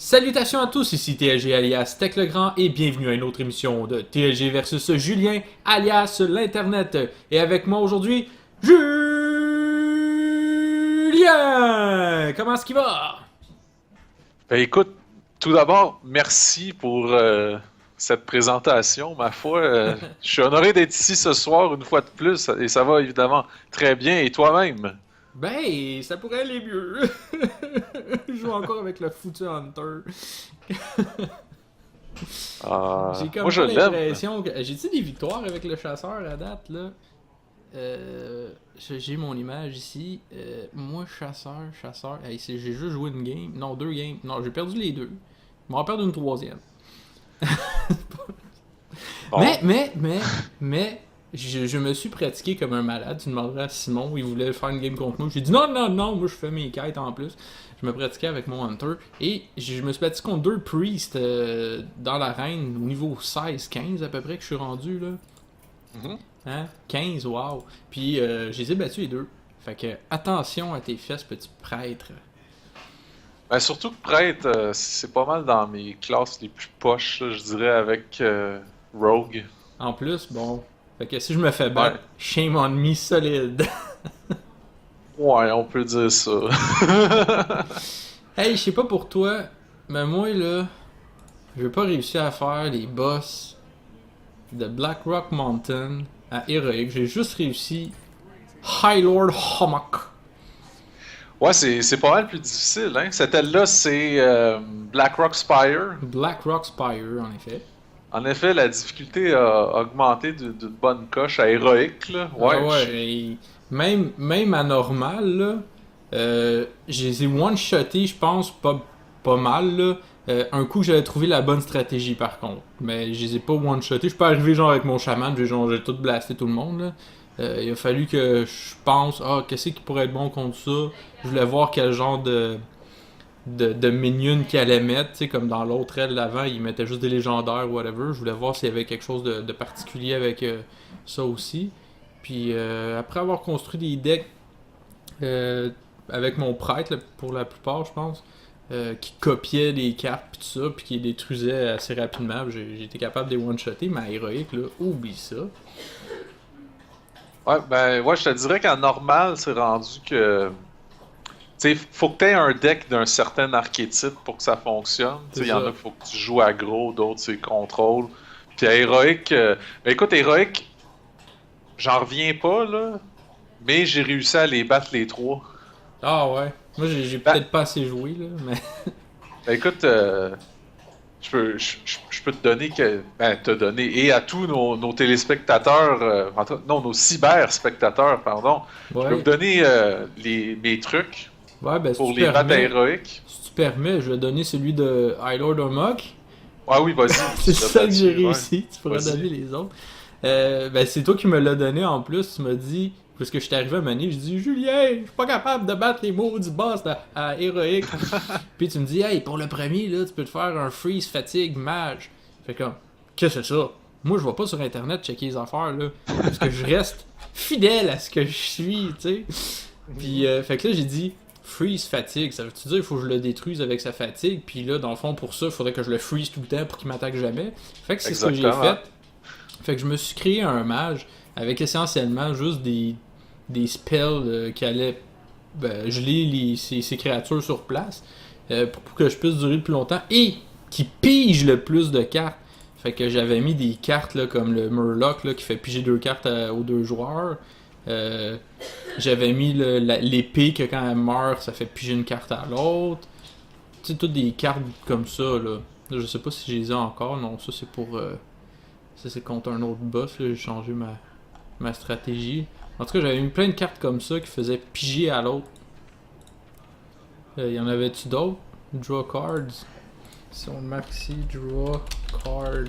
Salutations à tous, ici TLG alias Tech le Grand et bienvenue à une autre émission de TLG versus Julien alias l'Internet. Et avec moi aujourd'hui, Julien! Comment est-ce qu'il va? Ben écoute, tout d'abord, merci pour cette présentation. Ma foi, je suis honoré d'être ici ce soir une fois de plus et ça va évidemment très bien. Et toi-même? Ben, ça pourrait aller mieux. Je joue encore avec le foutu Hunter. J'ai Moi, comme je pas l'aime. l'impression que... J'ai-tu des victoires avec le chasseur à date, là? J'ai mon image ici. Moi, chasseur. Hey, j'ai juste joué une game. Non, deux games. Non, j'ai perdu les deux. Je m'en perdu une troisième. Mais, Bon, mais, mais, mais, je me suis pratiqué comme un malade. Tu demanderais à Simon, il voulait faire une game contre moi. J'ai dit non, non, non, moi je fais mes quêtes en plus. Je me pratiquais avec mon Hunter. Et je me suis pratiqué contre deux Priests dans l'arène au niveau 16-15 à peu près que je suis rendu là. mhm. Hein? 15, wow. Puis je les ai battus les deux. Fait que attention à tes fesses, petit prêtre. Ben, surtout que prêtre, c'est pas mal dans mes classes les plus poches, là, je dirais, avec Rogue. En plus, bon. Fait que si je me fais Ouais, battre, shame on me solide. ouais, on peut dire ça. Hey, je sais pas pour toi, mais moi là, je vais pas réussir à faire les boss de Black Rock Mountain à Heroic. J'ai juste réussi High Lord Hommock. Ouais, c'est pas mal plus difficile, hein. Cette aile-là, c'est Blackrock Spire. Black Rock Spire, en effet. En effet, la difficulté a augmenté d'une bonne coche à héroïque, là. Ah Ouais, ouais, et même à normal, là, je les ai one-shotés, je pense, pas mal, là. Un coup, j'avais trouvé la bonne stratégie, par contre. Mais je les ai pas one-shotés. Je suis pas arrivé, genre, avec mon chaman, j'ai tout blasté tout le monde, là. Il a fallu que je pense, qu'est-ce qui pourrait être bon contre ça? Je voulais voir quel genre de minion qu'il allait mettre, tu sais, comme dans l'autre aile d'avant, il mettait juste des légendaires ou whatever. Je voulais voir s'il y avait quelque chose de particulier avec ça aussi. Puis après avoir construit des decks avec mon prêtre, là, pour la plupart, je pense, qui copiait les cartes puis tout ça, puis qui les détruisait assez rapidement, j'ai été capable de les one-shotter, mais à héroïque, là, oublie ça. ouais, ben, ouais, je te dirais qu'en normal, c'est rendu que. Tu sais, faut que tu aies un deck d'un certain archétype pour que ça fonctionne. Tu C'est sais, il y en a ça. qu'il faut que tu joues aggro, d'autres c'est contrôle. Puis à héroïque, ben écoute, héroïque, j'en reviens pas, là, mais j'ai réussi à les battre les trois. Ah ouais. Moi, j'ai Ben, peut-être pas assez joué, là, mais. ben écoute, je peux te donner te donner et à tous nos téléspectateurs, non, nos cyber-spectateurs, pardon, je peux vous Ouais. donner mes trucs Ouais, ben si pour tu les battre à permets, héroïque. si tu permets, je vais donner celui de High Lord Omok. Ah oui, vas-y, C'est tu l'as ça que j'ai battu, ouais. réussi. Tu pourras Vas-y. donner les autres. Ben, c'est toi qui me l'as donné en plus. Tu m'as dit, parce que je suis arrivé à Mané, je dis Julien, je suis pas capable de battre les maudits boss à héroïque. Puis tu me dis, hey, pour le premier, là, tu peux te faire un freeze fatigue mage. Fait comme, qu'est-ce que c'est ça? Moi, je vais pas sur internet checker les affaires, là. Parce que je reste fidèle à ce que je suis, tu sais. Puis, fait que là, j'ai dit, freeze fatigue, ça veut-tu dire qu'il faut que je le détruise avec sa fatigue? Puis là, dans le fond, pour ça, il faudrait que je le freeze tout le temps pour qu'il m'attaque jamais. Fait que c'est ce que j'ai Exactement. fait. Fait que je me suis créé un mage avec essentiellement juste des spells qui allaient geler ces créatures sur place pour que je puisse durer le plus longtemps et qui pige le plus de cartes. Fait que j'avais mis des cartes là, comme le Murloc là, qui fait piger deux cartes aux deux joueurs. Euh, J'avais mis l'épée que quand elle meurt, ça fait piger une carte à l'autre. Tu sais, toutes des cartes comme ça. Là. Je sais pas si je les ai encore. Non, ça c'est pour. Ça c'est contre un autre boss. J'ai changé ma stratégie. En tout cas, j'avais mis plein de cartes comme ça qui faisaient piger à l'autre. Y en avait-tu d'autres? Draw cards. Si on marque ici, draw card.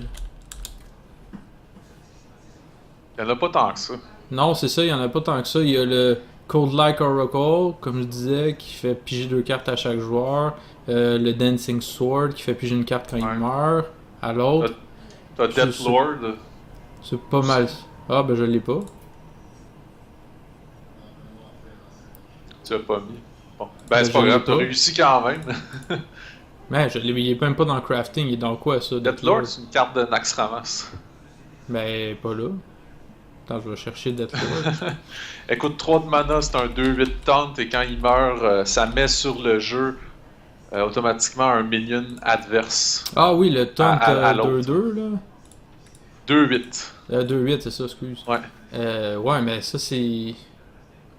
Il n'y en a pas tant que ça. Non, c'est ça, il y en a pas tant que ça. Il y a le Cold Like Oracle, comme je disais, qui fait piger deux cartes à chaque joueur. Le Dancing Sword, qui fait piger une carte quand il Ouais. meurt. À l'autre. T'as C'est Deathlord c'est pas mal. aussi. Ah, ben je l'ai pas. Tu l'as pas mis. Bon. Ben, Ben c'est je pas l'ai grave, t'as pas. réussi quand même. Mais il est même pas dans le crafting, il est dans quoi ça? Deathlord, c'est une carte de Naxxramas. Ben, pas là. Attends, je vais chercher Deathlord. Écoute, 3 de mana, c'est un 2-8 taunt, et quand il meurt, ça met sur le jeu automatiquement un minion adverse. Ah oui, le taunt à l'autre. 2-2 là. 2-8. 2-8, c'est ça, excuse. Ouais. Ouais, mais ça c'est.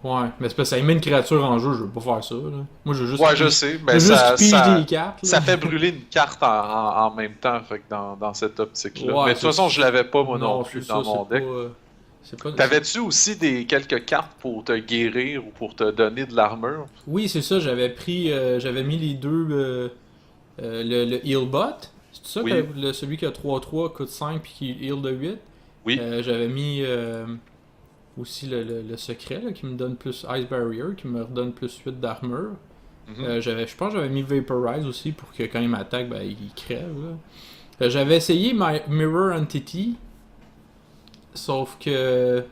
Ouais, mais c'est parce que ça met une créature en jeu, je veux pas faire ça. Là. Moi, je veux juste. Ouais, je sais, mais je veux ça, juste ça, des cartes. Là. ça fait brûler une carte en même temps, fait que dans cette optique-là. Ouais, mais de toute façon, je l'avais pas moi non plus c'est dans ça, mon deck. C'est pas... T'avais-tu aussi quelques cartes pour te guérir ou pour te donner de l'armure? Oui, c'est ça, j'avais mis les deux, le heal bot, c'est ça, Oui. celui qui a 3-3 coûte 5 puis qui heal de 8. Oui. J'avais mis aussi le secret là, qui me donne plus Ice Barrier, qui me redonne plus 8 d'armure. Mhm. Je pense que j'avais mis Vaporize aussi pour que quand il m'attaque, ben, il crève. Là. J'avais essayé Mirror Entity, sauf que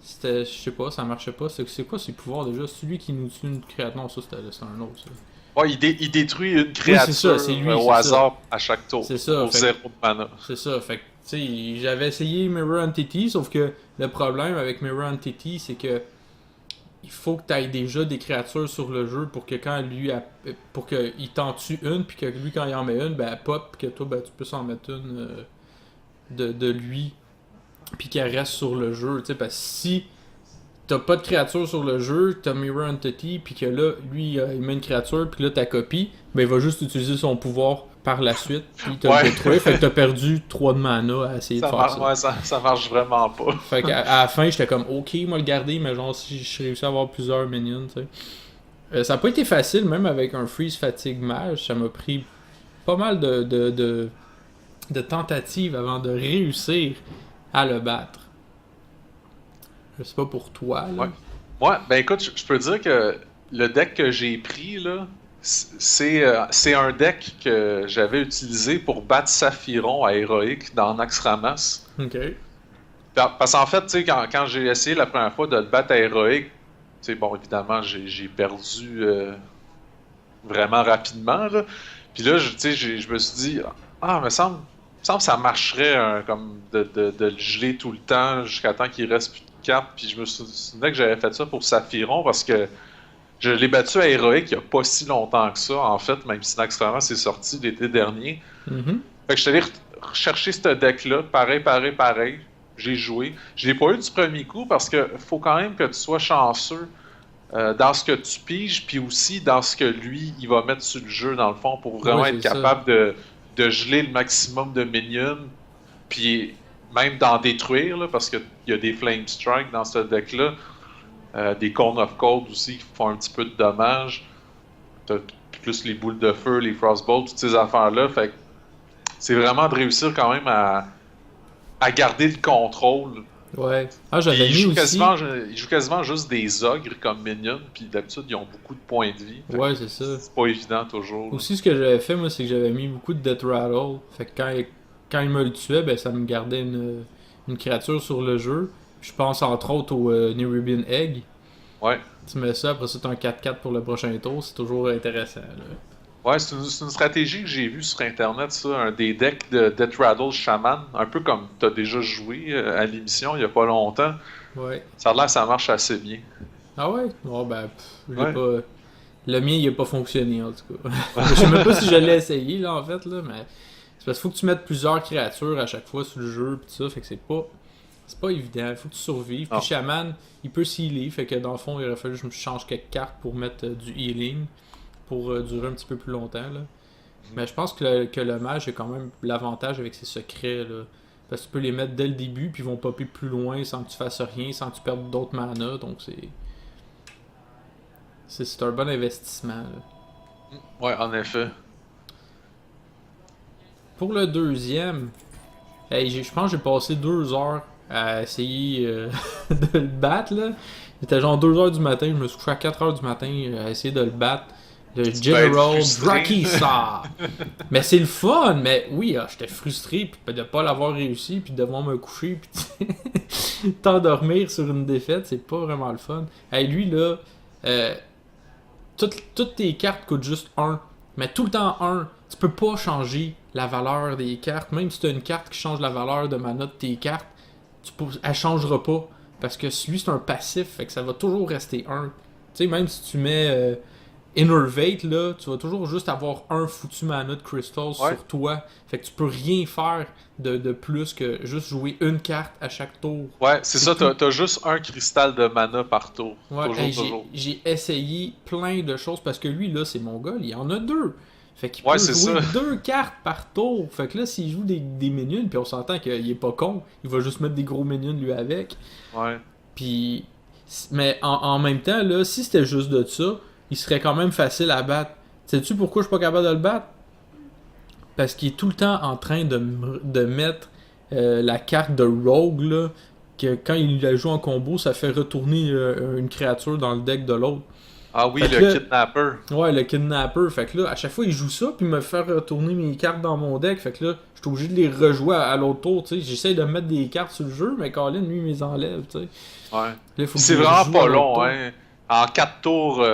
c'était, je sais pas, ça marchait pas. C'est quoi ses pouvoirs déjà? Celui qui nous tue une créature. Non, ça c'était un autre. Ça. Ouais, il détruit une créature c'est lui, au hasard à chaque tour. C'est ça. Pour 0 de mana. C'est ça. Fait que, tu sais, j'avais essayé Mirror Entity, sauf que le problème avec Mirror Entity, c'est que il faut que tu aies déjà des créatures sur le jeu pour que quand lui pour qu'il t'en tue une, puis que lui quand il en met une, ben elle pop, puis que toi ben tu peux en mettre une de lui, puis qu'elle reste sur le jeu, tu sais, parce que si t'as pas de créature sur le jeu, t'as Mirror Entity, puis que là, lui, il met une créature, puis là, ta copie, ben il va juste utiliser son pouvoir par la suite, puis te le détruire, fait que t'as perdu 3 de mana à essayer de faire ça. Ouais, ça marche vraiment pas. Fait qu'à la fin, j'étais comme, ok, moi le garder, mais genre, si je réussis à avoir plusieurs minions, tu sais. Ça a pas été facile, même avec un Freeze Fatigue Mage, ça m'a pris pas mal de tentatives avant de réussir à le battre. Je sais pas pour toi, là. Ouais. Moi, ben écoute, je peux dire que le deck que j'ai pris, là, c'est un deck que j'avais utilisé pour battre Saphiron à Héroïque dans Naxxramas. Ok. Parce qu'en fait, tu sais, quand j'ai essayé la première fois de le battre à Héroïque, tu sais, bon, évidemment, j'ai perdu vraiment rapidement, là. Puis là, tu sais, je me suis dit, ah, me semble que ça marcherait comme de le geler tout le temps jusqu'à temps qu'il reste plus de cartes. Puis je me souvenais que j'avais fait ça pour Saphiron parce que je l'ai battu à Héroïque il n'y a pas si longtemps que ça, en fait, même si Naxxramas est sorti l'été dernier. Mm-hmm. Fait que je suis allé rechercher ce deck-là, pareil. J'ai joué. Je l'ai pas eu du premier coup parce que faut quand même que tu sois chanceux dans ce que tu piges, puis aussi dans ce que lui, il va mettre sur le jeu, dans le fond, pour vraiment être capable de geler le maximum de minions, puis même d'en détruire, là, parce qu'il y a des Flame Strike dans ce deck-là, des Cone of Cold aussi qui font un petit peu de dommages, t'as plus les boules de feu, les Frostbolts, toutes ces affaires-là, fait que c'est vraiment de réussir quand même à garder le contrôle. Ouais. Ah, j'avais mis aussi... Il joue quasiment juste des ogres comme minions, puis d'habitude, ils ont beaucoup de points de vie. Ouais, c'est ça. C'est pas évident toujours. Aussi, ce que j'avais fait, moi, c'est que j'avais mis beaucoup de Death Rattle. Fait que quand il me le tuait, ben, ça me gardait une créature sur le jeu. Je pense entre autres au Nerubian Egg. Ouais. Tu mets ça, après ça, t'as un 4-4 pour le prochain tour. C'est toujours intéressant, là. Ouais, c'est une stratégie que j'ai vue sur Internet, ça, des decks de Death Rattle Shaman, un peu comme tu as déjà joué à l'émission il y a pas longtemps. Ouais. Ça a l'air que ça marche assez bien. Ah ouais? Oh, ben, Ouais. pas... Le mien, il a pas fonctionné, en tout cas. Je sais même pas si je l'ai essayé, là, en fait, là, mais... C'est parce qu'il faut que tu mettes plusieurs créatures à chaque fois sur le jeu, pis tout ça, fait que c'est pas évident, il faut que tu survives. Puis Shaman, il peut s'healer, fait que dans le fond, il aurait fallu que je me change quelques cartes pour mettre du healing, pour durer un petit peu plus longtemps, là. Mais je pense que le mage a quand même l'avantage avec ses secrets, là. Parce que tu peux les mettre dès le début, puis ils vont popper plus loin sans que tu fasses rien, sans que tu perdes d'autres mana, donc c'est un bon investissement, là. Ouais, en effet. Pour le deuxième, je pense que j'ai passé 2 heures à essayer de le battre, là. C'était genre 2 heures du matin, je me suis couché à 4 heures du matin à essayer de le battre. Le General Drakisa. Mais c'est le fun, mais oui, j'étais frustré de pas l'avoir réussi, puis de devoir me coucher, puis t'endormir sur une défaite, c'est pas vraiment le fun. Lui là, toutes tes cartes coûtent juste 1. Mais tout le temps 1. Tu peux pas changer la valeur des cartes. Même si tu as une carte qui change la valeur de mana de tes cartes, elle changera pas. Parce que lui, c'est un passif, fait que ça va toujours rester 1. Tu sais, même si tu mets Innervate, là, tu vas toujours juste avoir un foutu mana de Crystal sur toi. Fait que tu peux rien faire de plus que juste jouer une carte à chaque tour. Ouais, c'est ça, t'as juste un cristal de mana par tour. Ouais, toujours. J'ai essayé plein de choses parce que lui, là, c'est mon gars, il en a 2. Fait qu'il peut jouer 2 cartes par tour. Fait que là, s'il joue des minions, puis on s'entend qu'il est pas con, il va juste mettre des gros minions lui avec. Ouais. Puis, mais en même temps, là, si c'était juste de ça, il serait quand même facile à battre. Sais-tu pourquoi je suis pas capable de le battre? Parce qu'il est tout le temps en train de mettre la carte de Rogue, là, que quand il la joue en combo, ça fait retourner une créature dans le deck de l'autre. Ah oui, le Kidnapper. Ouais, le Kidnapper. Fait que là, à chaque fois, il joue ça, puis il me fait retourner mes cartes dans mon deck. Fait que là, je suis obligé de les rejouer à l'autre tour, tu sais. J'essaie de mettre des cartes sur le jeu, mais Colin, lui, il me les enlève, tu sais. Ouais. C'est vraiment pas long, hein. En 4 tours,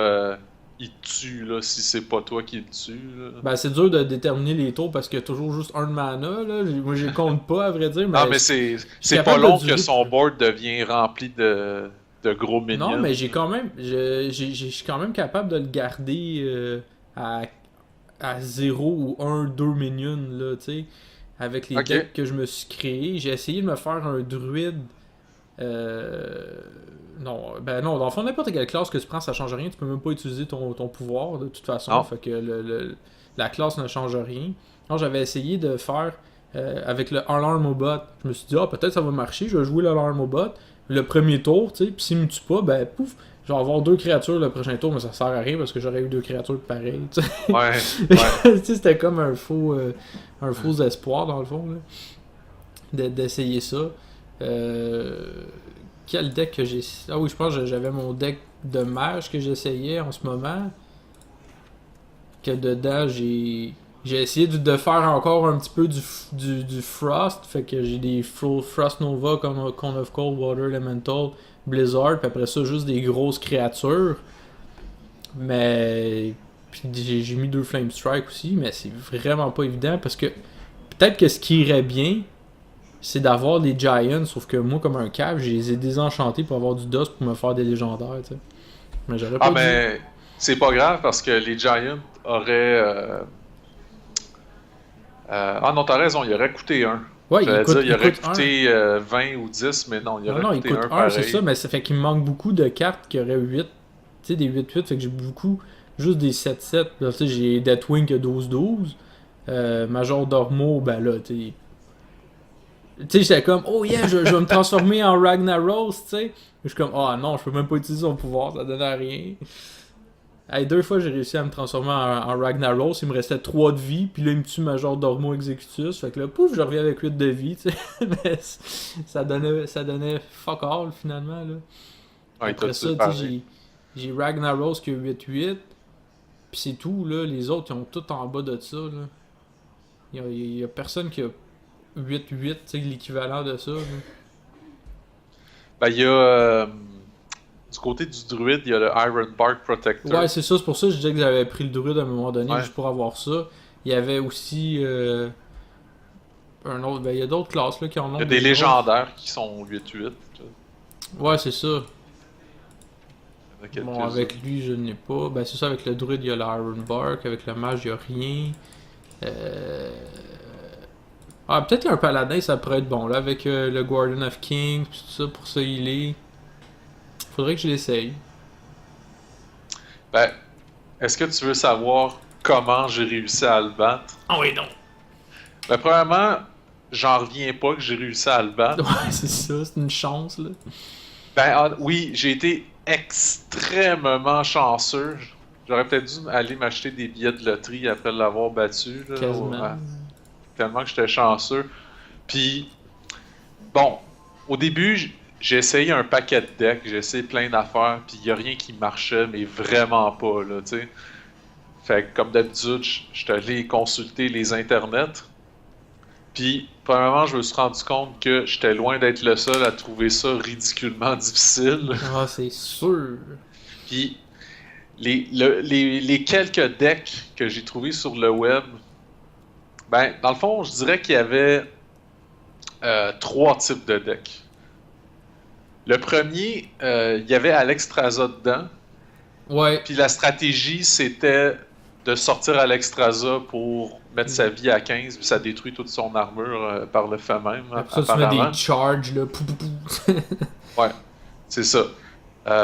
il te tue, là, si c'est pas toi qui le tue. Là. Ben, c'est dur de déterminer les tours parce qu'il y a toujours juste un de mana, là. Moi, je les compte pas, à vrai dire. Mais non, mais c'est pas long que son board devient rempli de gros minions. Non, mais j'ai quand même... Je suis quand même capable de le garder à 0 ou 1, 2 minions, là, tu sais. Avec les decks que je me suis créés. J'ai essayé de me faire un druide... Non, dans le fond, n'importe quelle classe que tu prends, ça change rien. Tu peux même pas utiliser ton pouvoir, de toute façon. Fait que la classe ne change rien. Alors, j'avais essayé de faire avec le Alarm Bot. Je me suis dit, peut-être ça va marcher, je vais jouer l'Alarm Bot. Le premier tour, tu sais, puis s'il me tue pas, ben pouf, je vais avoir 2 créatures le prochain tour, mais ça sert à rien parce que j'aurais eu 2 créatures pareilles, tu sais. Ouais. Tu sais, c'était comme un faux espoir, dans le fond, là, d'essayer ça. Quel deck que j'ai... Ah oui, je pense que j'avais mon deck de mage que j'essayais en ce moment. Que dedans, j'ai essayé de faire encore un petit peu du Frost. Fait que j'ai des Frost Nova comme Cone of Cold, Water, Elemental, Blizzard. Puis après ça, juste des grosses créatures. Mais... Puis j'ai mis 2 Flame Strike aussi. Mais c'est vraiment pas évident parce que... Peut-être que ce qui irait bien... c'est d'avoir des Giants, sauf que moi, comme un cave, je les ai désenchantés pour avoir du dust pour me faire des légendaires, tu sais. Mais j'aurais pas mais c'est pas grave parce que les Giants auraient... Ah non, t'as raison, il aurait coûté 1. Ouais, il aurait coûté 20 ou 10, mais non, il aurait coûté 1 pareil. C'est ça, mais ça fait qu'il me manque beaucoup de cartes qui auraient 8. Tu sais, des 8-8, fait que j'ai beaucoup... Juste des 7-7. Tu sais, j'ai Deathwing qui a 12-12. Major Dormo, ben là, tu sais... Tu sais, j'étais comme, oh yeah, je vais me transformer en Ragnaros, tu sais. Je suis comme, non, je peux même pas utiliser son pouvoir, ça donne à rien. Hey, 2 fois, j'ai réussi à me transformer en Ragnaros, il me restait 3 de vie, puis là, il me tue Major Dormo Executus, fait que là, pouf, je reviens avec 8 de vie, tu sais. Mais ça donnait fuck all, finalement, là. Ouais, après ça, tu sais, j'ai Ragnaros qui a 8-8, puis c'est tout, là. Les autres, ils ont tout en bas de ça, là. Il y a personne qui a 8-8, tu sais, l'équivalent de ça. Là. Ben, il y a... du côté du druide, il y a le Iron Bark Protector. Ouais, c'est ça. C'est pour ça que je disais que j'avais pris le druide à un moment donné, juste pour avoir ça. Il y avait aussi... un autre... Ben, il y a d'autres classes, là, qui en ont... Il y a des légendaires qui sont 8-8. Ouais, c'est ça. Bon, avec lui, je n'ai pas. Ben, c'est ça, avec le druide, il y a l'Iron Bark. Avec le mage, il n'y a rien. Peut-être qu'un paladin, ça pourrait être bon, là, avec le Guardian of Kings, tout ça, pour se healer. Faudrait que je l'essaye. Ben, est-ce que tu veux savoir comment j'ai réussi à le battre? Ah oui, non! Ben, premièrement, j'en reviens pas que j'ai réussi à le battre. Ouais, c'est ça, c'est une chance, là. Ben, oui, j'ai été extrêmement chanceux. J'aurais peut-être dû aller m'acheter des billets de loterie après l'avoir battu, là. Quasiment. Tellement que j'étais chanceux. Puis, bon, au début, j'ai essayé un paquet de decks, j'ai essayé plein d'affaires, puis il n'y a rien qui marchait, mais vraiment pas, là, tu sais. Fait que, comme d'habitude, je suis allé consulter les internets. Puis, premièrement, je me suis rendu compte que j'étais loin d'être le seul à trouver ça ridiculement difficile. Ah, c'est sûr. Puis, les quelques decks que j'ai trouvés sur le web, ben, dans le fond, je dirais qu'il y avait 3 types de decks. Le premier, il y avait Alexstrasza dedans. Ouais. Puis la stratégie, c'était de sortir Alexstrasza pour mettre sa vie à 15, puis ça détruit toute son armure par le fait même, Après ça, tu mets des charges, là. Pou, pou, pou. Ouais, c'est ça.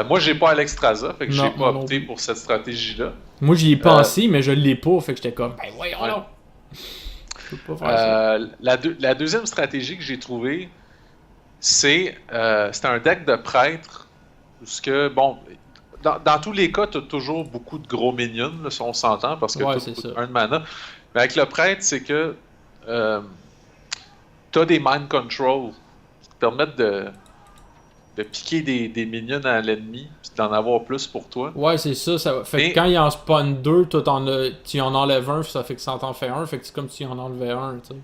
Moi, j'ai pas Alexstrasza, fait que Non, j'ai pas moi non opté plus. pour cette stratégie-là. Moi, j'y ai pensé, mais je l'ai pas, fait que j'étais comme, ben voyons Ouais. donc. Je peux pas faire ça. La deuxième stratégie que j'ai trouvée, c'était un deck de prêtre. Parce que, bon, dans tous les cas, tu as toujours beaucoup de gros minions, là, si on s'entend, parce que Ouais, tu c'est ça. as un de mana. Mais avec le prêtre, c'est que tu as des mind control qui te permettent de piquer des minions à l'ennemi, puis d'en avoir plus pour toi. Ouais, c'est ça. Fait Mais- que quand il en spawn 2, toi, tu en enlèves un, ça fait que ça t'en fait un. Fait que c'est comme si tu en enlevais un, tu sais.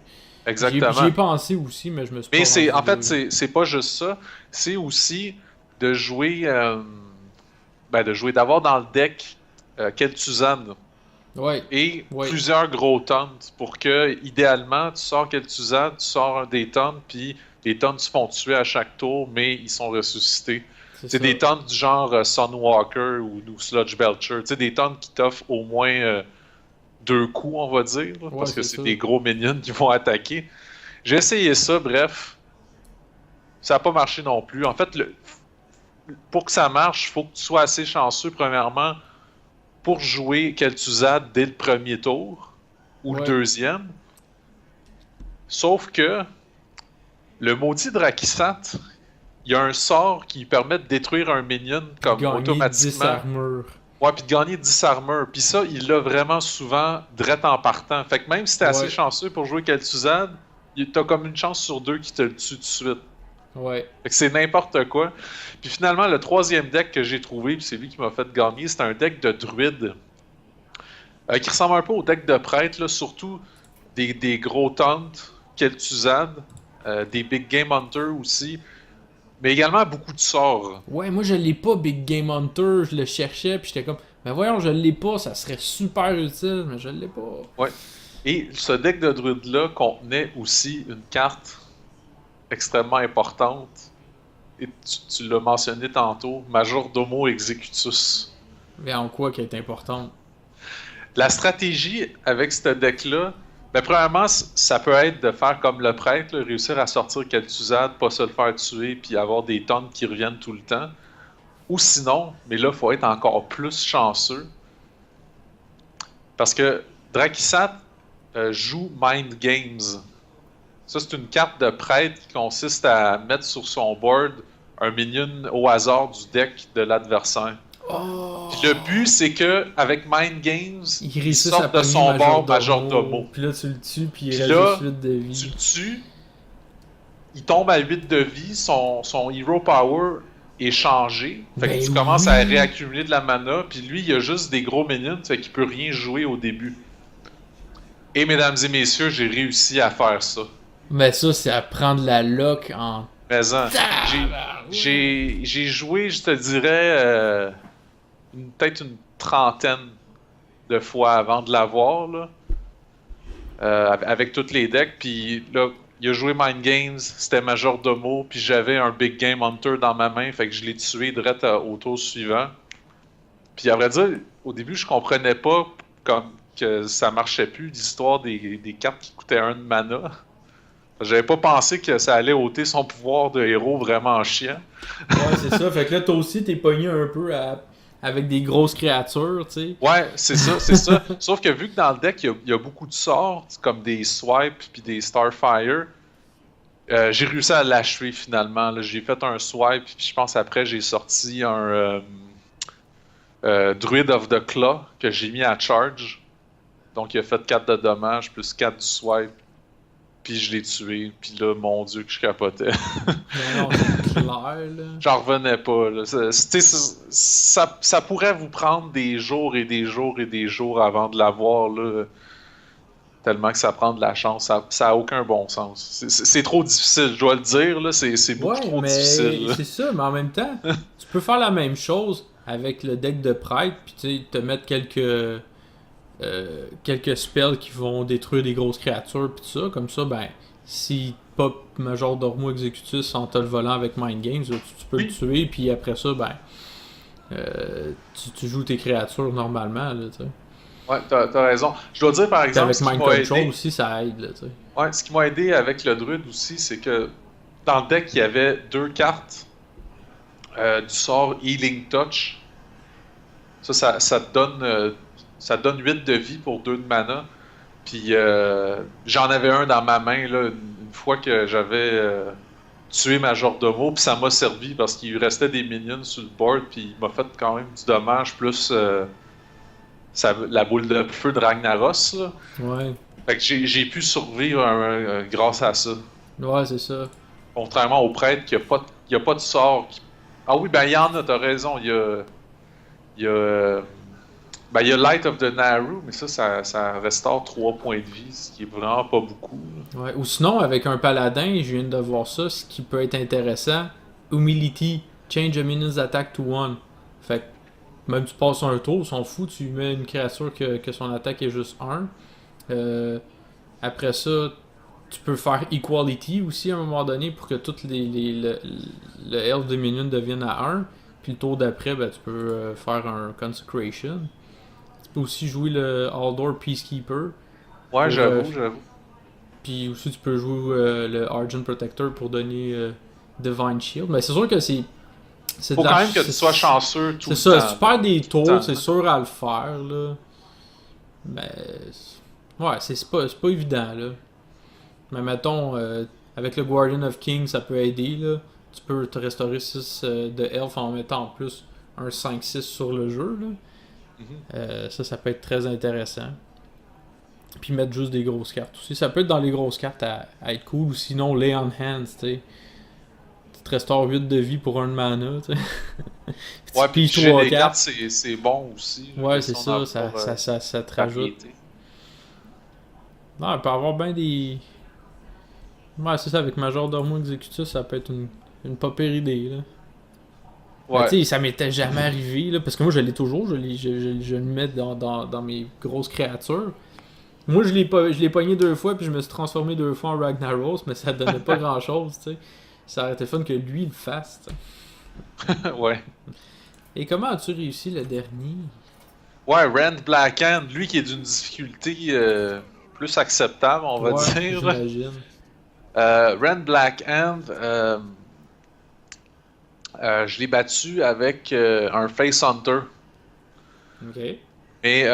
Exactement. J'y ai pensé aussi, mais je me suis Mais pas en rendu fait, c'est pas juste ça. C'est aussi de jouer, d'avoir dans le deck Kel'Thuzad Ouais, et ouais. plusieurs gros taunts pour que, idéalement, tu sors Kel'Thuzad, tu sors un des taunts, puis les taunts se font tuer à chaque tour, mais ils sont ressuscités. C'est ça. des taunts du genre Sunwalker ou Sludge Belcher. Tu sais, des taunts qui t'offrent au moins 2 coups, on va dire, là, parce que c'est c'est ça. des gros minions qui vont attaquer. J'ai essayé ça, bref. Ça n'a pas marché non plus. En fait, pour que ça marche, il faut que tu sois assez chanceux, premièrement, pour jouer Kel'Thuzad dès le premier tour ou le Ouais. deuxième. Sauf que le maudit Drakisat, il y a un sort qui permet de détruire un minion comme Gagner 10 automatiquement. armures. Ouais, puis de gagner 10 armures. Puis ça, il l'a vraiment souvent direct en partant. Fait que même si t'es assez Ouais. chanceux pour jouer Kel'Thuzad, t'as comme une chance sur 2 qui te le tue tout de suite. Ouais. Fait que c'est n'importe quoi. Puis finalement, le troisième deck que j'ai trouvé, puis c'est lui qui m'a fait gagner, c'est un deck de druide. Qui ressemble un peu au deck de prêtre, là, surtout des gros taunts, Kel'Thuzad, des Big Game Hunter aussi, mais également beaucoup de sorts. Ouais, moi je l'ai pas, Big Game Hunter, je le cherchais, puis j'étais comme, mais voyons, je l'ai pas, ça serait super utile, mais je l'ai pas. Ouais. Et ce deck de druide-là contenait aussi une carte extrêmement importante, et tu l'as mentionné tantôt, Majordomo Executus. Mais en quoi qu'elle est importante? La stratégie avec ce deck-là, ben, premièrement, ça peut être de faire comme le prêtre, là, réussir à sortir Kel'Thuzad, pas se le faire tuer, puis avoir des tonnes qui reviennent tout le temps. Ou sinon, mais là, il faut être encore plus chanceux. Parce que Drakisat joue Mind Games. Ça, c'est une carte de prêtre qui consiste à mettre sur son board un minion au hasard du deck de l'adversaire. Oh! Puis le but, c'est que avec Mind Games, Il il réussit sort de son bord Majordomo. Puis là, tu le tues, puis il Puis reste là, juste 8 de Tu vie. le tues, il tombe à 8 de vie, son Hero Power est changé. Fait Ben que tu commences à oui. réaccumuler de la mana, puis lui, il a juste des gros minions, fait qu'il peut rien jouer au début. Et mesdames et messieurs, j'ai réussi à faire ça. Mais ça, c'est à prendre la lock en... Mais hein, j'ai joué, je te dirais, peut-être une trentaine de fois avant de l'avoir, là. Avec tous les decks, puis là, il a joué Mind Games, c'était Majordomo, puis j'avais un Big Game Hunter dans ma main, fait que je l'ai tué direct au tour suivant. Puis à vrai dire, au début, je comprenais pas comme que ça marchait plus, l'histoire des cartes qui coûtaient 1 de mana. J'avais pas pensé que ça allait ôter son pouvoir de héros vraiment chiant. Ouais, c'est ça. Fait que là, toi aussi, t'es pogné un peu avec des grosses créatures, tu sais. Ouais, c'est ça, c'est ça. Sauf que vu que dans le deck, il y a beaucoup de sorts, comme des swipes puis des Starfire, j'ai réussi à l'achever finalement. Là. J'ai fait un swipe, puis je pense après j'ai sorti un Druid of the Claw que j'ai mis à charge. Donc il a fait 4 de dommages plus 4 du swipe. Puis je l'ai tué. Puis là, mon dieu, que je capotais. Non, c'est clair, là. J'en revenais pas. Là. Ça pourrait vous prendre des jours et des jours et des jours avant de l'avoir. Là. Tellement que ça prend de la chance. Ça a aucun bon sens. C'est trop difficile, je dois le dire. Là. C'est beaucoup Ouais, trop mais difficile. Là. c'est ça, mais en même temps, tu peux faire la même chose avec le deck de prêtre, puis tu sais, te mettre quelques spells qui vont détruire des grosses créatures, puis tout ça. Comme ça, ben, si pop Major Dormo Executus en te le volant avec Mind Games, là, tu peux le tuer, puis après ça, ben, tu joues tes créatures normalement, là, tu sais. Ouais, t'as raison. Je dois dire, par exemple, avec Mind Control aussi, ça aide, là, tu sais. Ouais, ce qui m'a aidé avec le druide aussi, c'est que dans le deck, il y avait 2 cartes du sort Healing Touch. Ça te donne 8 de vie pour 2 de mana. Puis j'en avais un dans ma main là, une fois que j'avais tué Majordomo, puis ça m'a servi parce qu'il lui restait des minions sur le board, puis il m'a fait quand même du dommage, plus la boule de feu de Ragnaros. Là. Ouais. Fait que j'ai pu survivre grâce à ça. Ouais, c'est ça. Contrairement au prêtre, qui n'y a pas de sort. Ah oui, ben il y en a, t'as raison. Il y a Light of the Nahru, mais ça restaure 3 points de vie, ce qui est vraiment pas beaucoup. Là. Ouais. Ou sinon, avec un paladin, je viens de voir ça, ce qui peut être intéressant. Humility, change a minion's attack to 1. Fait que même tu passes un tour, on s'en fout, tu mets une créature que son attaque est juste 1. Après ça, tu peux faire Equality aussi à un moment donné pour que toutes le health de minion devienne à 1. Puis le tour d'après, ben, tu peux faire un Consecration. Tu peux aussi jouer le Aldor Peacekeeper. Ouais, j'avoue. Puis aussi tu peux jouer le Argent Protector pour donner Divine Shield. Mais c'est sûr que c'est faut quand même que tu sois chanceux tout le temps. C'est ça, si tu perds des tours, c'est sûr à le faire, là. Mais... ouais, c'est pas évident, là. Mais mettons, avec le Guardian of Kings, ça peut aider, là. Tu peux te restaurer 6 de health en mettant en plus un 5-6 sur le jeu, là. Ça peut être très intéressant. Puis mettre juste des grosses cartes aussi. Ça peut être dans les grosses cartes à être cool. Ou sinon, lay on hands, tu sais. Tu te restaures 8 de vie pour 1 de mana, tu sais. Ouais, puis piger les cartes, c'est bon aussi. Ouais, c'est ça, ça te rajoute. Non, il peut y avoir bien des... ouais, c'est ça, avec Major Dormo Executus, ça peut être une pas pire idée, là. Ouais. Tu sais, ça m'était jamais arrivé, là, parce que moi, je l'ai toujours, je le mets dans mes grosses créatures. Moi, je l'ai pogné 2 fois, puis je me suis transformé 2 fois en Ragnaros, mais ça donnait pas grand-chose, tu sais. Ça aurait été fun que lui le fasse, t'sais. Ouais. Et comment as-tu réussi le dernier? Ouais, Rand Blackhand, lui qui est d'une difficulté plus acceptable, on va dire. J'imagine. Rand Blackhand, je l'ai battu avec un Face Hunter. Ok. Mais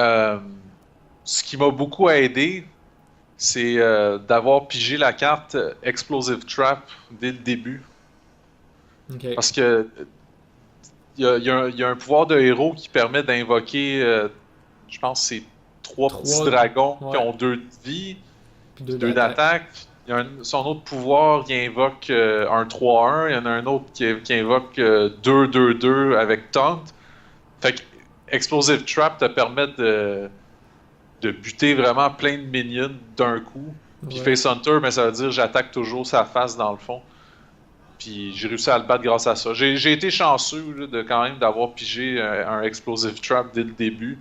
ce qui m'a beaucoup aidé, c'est d'avoir pigé la carte Explosive Trap dès le début. Okay. Parce que il y a un pouvoir de héros qui permet d'invoquer, je pense que c'est 3 petits dragons qui ont 2 de vie, 2 d'attaque. Son autre pouvoir, il invoque un 3-1. Il y en a un autre qui invoque 2-2-2 avec Taunt. Fait que Explosive Trap te permet de buter vraiment plein de minions d'un coup. Puis Face Hunter, mais ça veut dire j'attaque toujours sa face dans le fond. Puis j'ai réussi à le battre grâce à ça. J'ai été chanceux là, de quand même d'avoir pigé un Explosive Trap dès le début.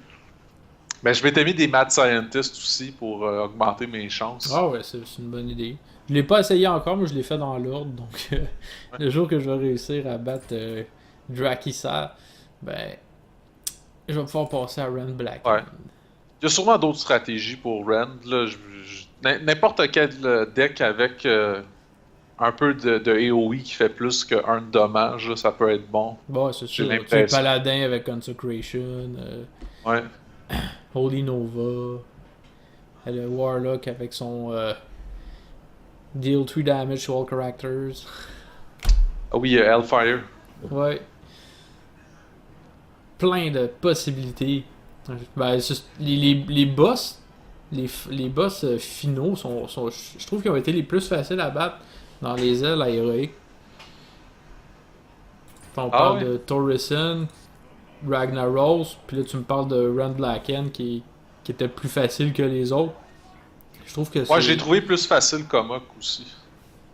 Mais je m'étais mis des Mad Scientists aussi pour augmenter mes chances. Ah ouais, c'est une bonne idée. Je l'ai pas essayé encore, mais je l'ai fait dans l'ordre. Donc le jour que je vais réussir à battre Drakisa, ben je vais pouvoir passer à Rand Black. Ouais. Il y a sûrement d'autres stratégies pour Rand. N'importe quel deck avec un peu de AoE qui fait plus que 1 de dommage, là, ça peut être bon. Bon, c'est sûr. Tu es paladin avec Consecration. Ouais. Holy Nova. Le Warlock avec son Deal 3 damage to all characters. Ah oui, Hellfire. Ouais. Plein de possibilités. Ben, les boss, les boss finaux sont, je trouve qu'ils ont été les plus faciles à battre dans les ailes à héroïque. On parle de Torrison, Ragnaros, puis là tu me parles de Rand Blackhand qui était plus facile que les autres. Je trouve que je l'ai trouvé plus facile qu'Omok aussi.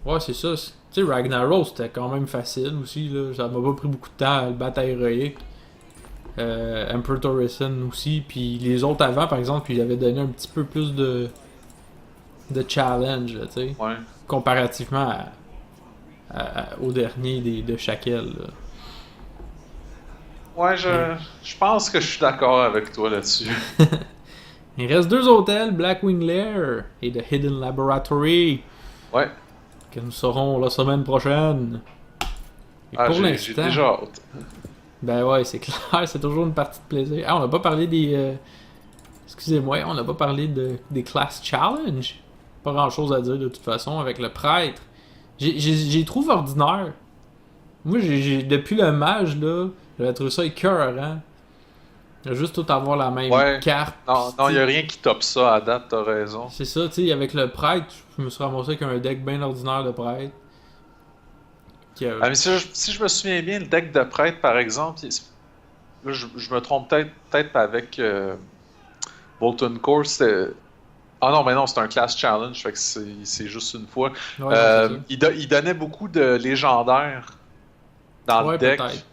Ouais, c'est ça. Tu sais, Ragnaros c'était quand même facile aussi, là. Ça m'a pas pris beaucoup de temps à le battre à héroïque. Emperor Torrison aussi, puis les autres avant, par exemple, ils avaient donné un petit peu plus de challenge, tu sais, Ouais. comparativement au dernier de Shackle. Là. Ouais, je pense que je suis d'accord avec toi là-dessus. Il reste 2 hôtels, Blackwing Lair et The Hidden Laboratory, Ouais. que nous saurons la semaine prochaine. Et Ah, pour j'ai l'instant, déjà hâte. ben ouais, c'est clair, c'est toujours une partie de plaisir. Ah, on n'a pas parlé des... excusez-moi, on n'a pas parlé des Class Challenge. Pas grand chose à dire de toute façon avec le prêtre. J'ai trouvé ordinaire. Moi, depuis le mage, là, j'avais trouvé ça écœurant. Juste tout avoir la même Ouais. carte. Non, non, il n'y a rien qui top ça à date, t'as raison. C'est ça, tu sais, avec le prêtre, je me suis ramassé avec un deck bien ordinaire de prêtre. Ah, mais si je me souviens bien, le deck de prêtre, par exemple, là, je me trompe peut-être avec Bolton Core, c'était... Ah non, mais non, c'est un class challenge, fait que c'est juste une fois. Ouais, non, c'est ça. Il donnait beaucoup de légendaires dans le Ouais, deck. peut-être.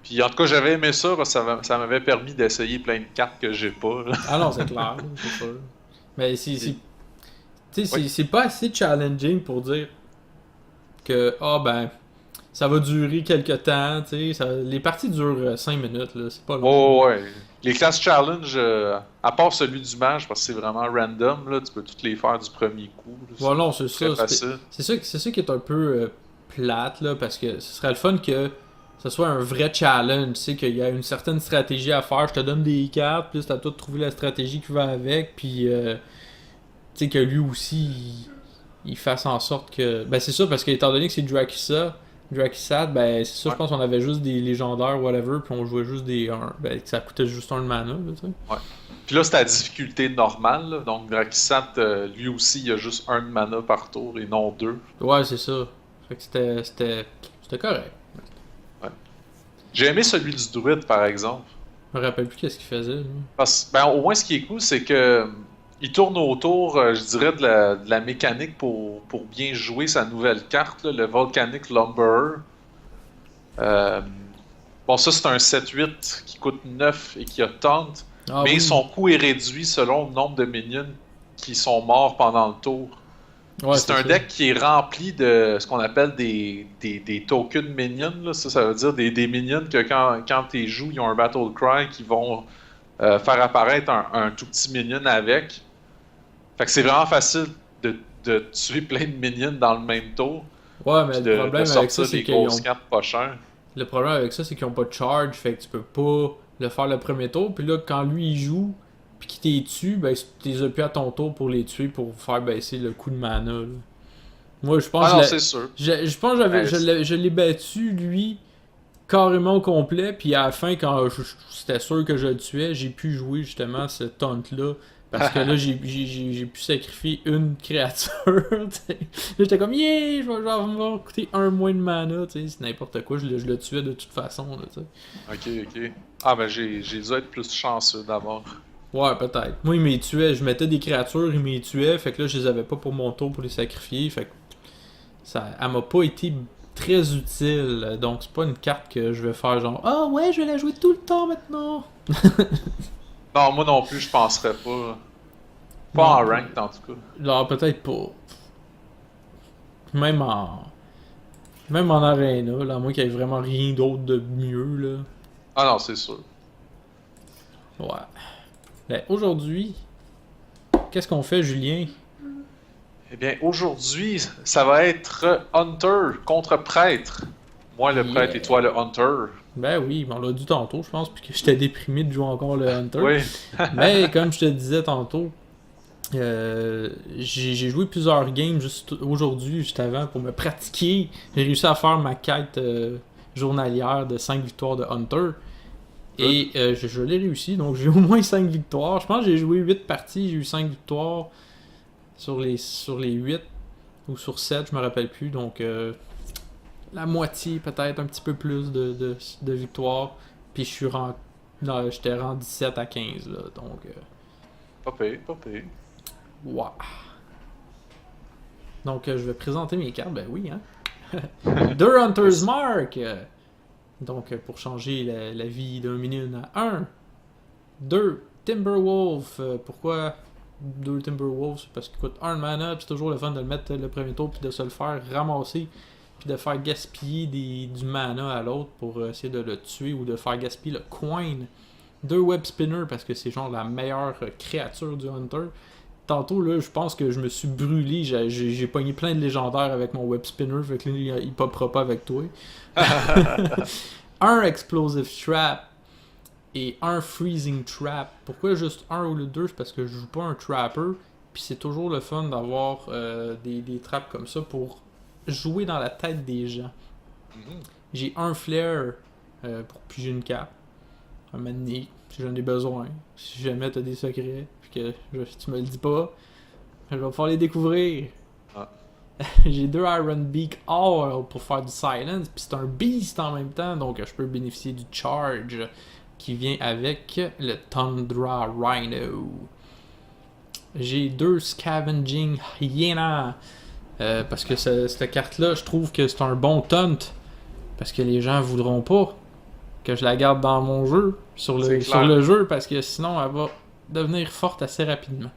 Puis en tout cas, j'avais aimé ça parce que ça m'avait permis d'essayer plein de cartes que j'ai pas. Là. Ah non, c'est clair, c'est sûr. Mais tu sais, Oui. c'est pas assez challenging pour dire que, ah ben, ça va durer quelques temps, tu sais. Les parties durent 5 minutes, là, c'est pas long. Ouais. Les classes challenge, à part celui du mage, parce que c'est vraiment random, là, tu peux toutes les faire du premier coup. Là, Ouais, non, c'est très ça. facile. C'est ça qui est un peu plate, là, parce que ce serait le fun que ce soit un vrai challenge, tu sais, qu'il y a une certaine stratégie à faire. Je te donne des cartes, puis c'est à toi de trouver la stratégie qui va avec, puis tu sais, que lui aussi, il fasse en sorte que... Ben c'est ça, parce que étant donné que c'est Drakisat, ben c'est ça, Ouais. je pense qu'on avait juste des légendaires, whatever, puis on jouait juste des 1. Ben ça coûtait juste un de mana, là, tu sais. Ouais. Puis là, c'est à difficulté normale. Là. Donc, Drakisat, lui aussi, il a juste un de mana par tour et non deux. Ouais, c'est ça. Fait que c'était correct. Ouais. J'ai aimé celui du druide, par exemple. Je me rappelle plus qu'est-ce qu'il faisait, lui. Parce que, ben, au moins, ce qui est cool, c'est que il tourne autour, je dirais, de la mécanique pour bien jouer sa nouvelle carte, là, le Volcanic Lumberer. Euh, bon, ça, c'est un 7-8 qui coûte 9 et qui a taunt, Ah mais oui. son coût est réduit selon le nombre de minions qui sont morts pendant le tour. Ouais, C'est un ça. deck qui est rempli de ce qu'on appelle des tokens minions. Là. Ça veut dire des minions que quand tu les joues, ils ont un Battle Cry qui vont faire apparaître un tout petit minion avec. Fait que c'est vraiment facile de tuer plein de minions dans le même tour. Ouais, mais Puis le de problème avec ça, sortir c'est des qu'ils grosses ont... cartes pas chères. Le problème avec ça, c'est qu'ils ont pas de charge, fait que tu peux pas le faire le premier tour. Puis là, quand lui il joue, puis qu'il t'es tue, ben tu les as plus à ton tour pour les tuer pour faire baisser le coût de mana. Là. Moi, je pense Ah que non, c'est sûr. je pense que Ouais, je l'ai battu lui carrément au complet. Puis à la fin, quand c'était sûr que je le tuais, j'ai pu jouer justement ce taunt là. Parce que là, j'ai pu sacrifier une créature. T'sais. Là, j'étais comme, yeah, je vais me coûter un moins de mana. C'est n'importe quoi, je le tuais de toute façon. Là, Ok. Ah, ben j'ai dû être plus chanceux d'abord. ouais, peut-être. Moi, il m'y tuait. Je mettais des créatures, il m'y tuait. Fait que là, je les avais pas pour mon tour pour les sacrifier. Fait que elle m'a pas été très utile. Donc, c'est pas une carte que je vais faire genre, ah ouais, je vais la jouer tout le temps maintenant. Non, moi non plus, je penserais pas. Pas Non. en ranked en tout cas. Alors, peut-être pas. Même en. Même en arena, là, à moins qu'il y ait vraiment rien d'autre de mieux, là. Ah non, c'est sûr. Ouais. Ben, aujourd'hui, qu'est-ce qu'on fait, Julien? Eh bien, aujourd'hui, ça va être Hunter contre Prêtre. Moi le Prêtre et toi le Hunter. Ben oui, on l'a dit tantôt, je pense, puis que j'étais déprimé de jouer encore le Hunter. Oui. Mais comme je te disais tantôt, j'ai joué plusieurs games juste aujourd'hui, juste avant, pour me pratiquer. J'ai réussi à faire ma quête journalière de 5 victoires de Hunter. Et je l'ai réussi, donc j'ai au moins 5 victoires. Je pense que j'ai joué 8 parties, j'ai eu 5 victoires sur les 8 ou sur 7, je me rappelle plus. Donc la moitié, peut-être un petit peu plus de victoires. Puis j'étais rendu 17 à 15 là, donc Pas pire. ouais. Donc je vais présenter mes cartes, ben oui hein. Deux Hunter's Mark. Donc, pour changer la vie d'un minion à 1. 2. Timberwolf. Pourquoi 2 Timberwolves? Parce qu'il coûte 1 mana, puis c'est toujours le fun de le mettre le premier tour, puis de se le faire ramasser, puis de faire gaspiller du mana à l'autre pour essayer de le tuer, ou de faire gaspiller le coin. 2 Web Spinner, parce que c'est genre la meilleure créature du Hunter. Tantôt, là, je pense que je me suis brûlé. J'ai pogné plein de légendaires avec mon Web Spinner. Fait que là, il popera pas avec toi. Un Explosive Trap et un Freezing Trap. Pourquoi juste un ou le 2? C'est parce que je joue pas un Trapper. Puis c'est toujours le fun d'avoir des traps comme ça pour jouer dans la tête des gens. J'ai un Flare pour piger une cape. Un moment donné, si j'en ai besoin. Si jamais t'as des secrets. Que tu me le dis pas, je vais pouvoir les découvrir. J'ai 2 Iron Beak All pour faire du silence, puis c'est un beast en même temps, donc je peux bénéficier du charge qui vient avec le Tundra Rhino. J'ai 2 Scavenging Hyena, parce que cette carte-là, je trouve que c'est un bon taunt, parce que les gens voudront pas que je la garde dans mon jeu, sur le jeu, parce que sinon elle va devenir forte assez rapidement.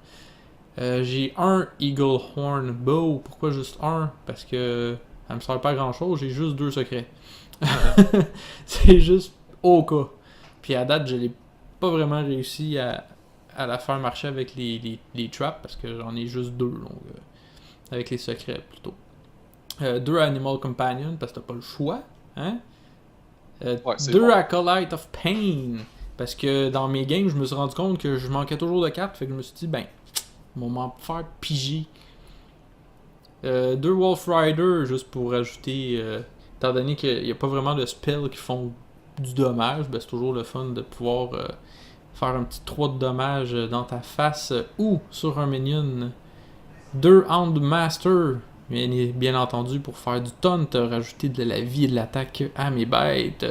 J'ai un Eagle Horn Bow. Pourquoi juste un? Parce que elle me sert pas à grand chose, j'ai juste 2 secrets. C'est juste au cas. Puis à date, je l'ai pas vraiment réussi à la faire marcher avec les traps, parce que j'en ai juste 2, donc, avec les secrets plutôt. 2 Animal Companion, parce que t'as pas le choix. Hein? 2 bon. Acolyte of Pain. Parce que dans mes games, je me suis rendu compte que je manquais toujours de cartes. Fait que je me suis dit, ben, on va m'en faire piger. 2 Wolf Rider, juste pour ajouter, étant donné qu'il n'y a pas vraiment de spells qui font du dommage, ben, c'est toujours le fun de pouvoir faire un petit 3 de dommage dans ta face ou sur un minion. 2 Houndmaster, bien entendu, pour faire du taunt, rajouter de la vie et de l'attaque à mes bêtes.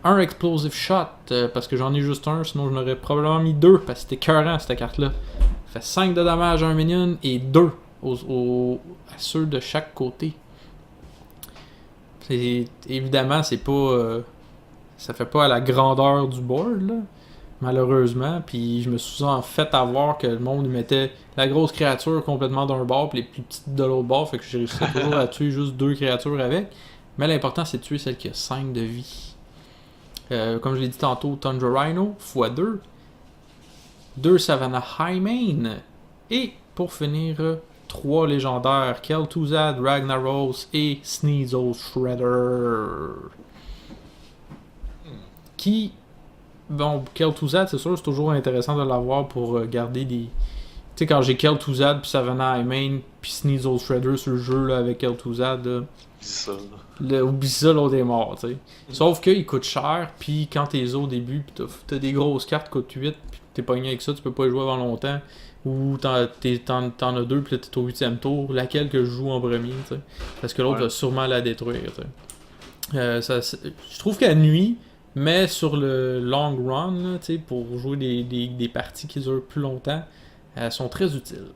Un Explosive Shot, parce que j'en ai juste un, sinon je n'aurais probablement mis 2, parce que c'était écœurant cette carte-là. Ça fait 5 de dommages à un minion et 2 à ceux de chaque côté. Évidemment, c'est pas. Ça fait pas à la grandeur du board, là, malheureusement. Puis je me suis en fait avoir que le monde mettait la grosse créature complètement d'un bord, puis les plus petites de l'autre bord, fait que j'ai réussi toujours à tuer juste 2 créatures avec. Mais l'important, c'est de tuer celle qui a 5 de vie. Comme je l'ai dit tantôt, Tundra Rhino x2, 2 Savannah Highmane, et pour finir, 3 légendaires, Kel'Thuzad, Ragnaros et Sneasel Shredder. Qui, bon, Kel'Thuzad, c'est sûr, c'est toujours intéressant de l'avoir pour garder des... Tu sais, quand j'ai Kel'Thuzad, puis Savannah Highmane, puis Sneasel Shredder sur le jeu là, avec Kel'Thuzad, oublie ça, l'autre est mort, tu sais. Sauf qu'il coûte cher, puis quand t'es au début, pis t'as des grosses cartes qui coûtent 8, pis t'es pogné avec ça, tu peux pas y jouer avant longtemps. Ou t'en as 2, pis là t'es au 8e tour, laquelle que je joue en premier, tu sais. Parce que l'autre va sûrement la détruire, tu sais. Je trouve qu'elle nuit, mais sur le long run, là, tu sais, pour jouer des parties qui durent plus longtemps, elles sont très utiles.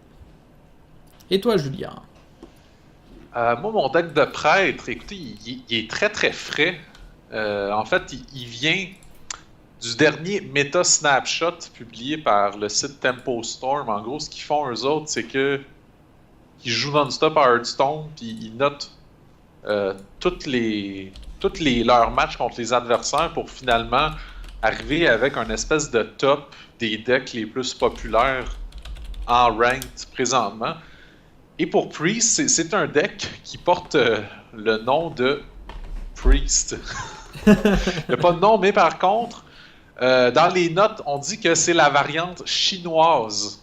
Et toi, Julien? Moi, mon deck de prêtre, écoutez, il est très très frais. En fait, il vient du dernier Meta Snapshot publié par le site Tempo Storm. En gros, ce qu'ils font eux autres, c'est que ils jouent non-stop à Hearthstone, puis ils notent leurs matchs contre les adversaires pour finalement arriver avec un espèce de top des decks les plus populaires en ranked présentement. Et pour Priest, c'est un deck qui porte le nom de Priest. Il n'y a pas de nom, mais par contre, dans les notes, on dit que c'est la variante chinoise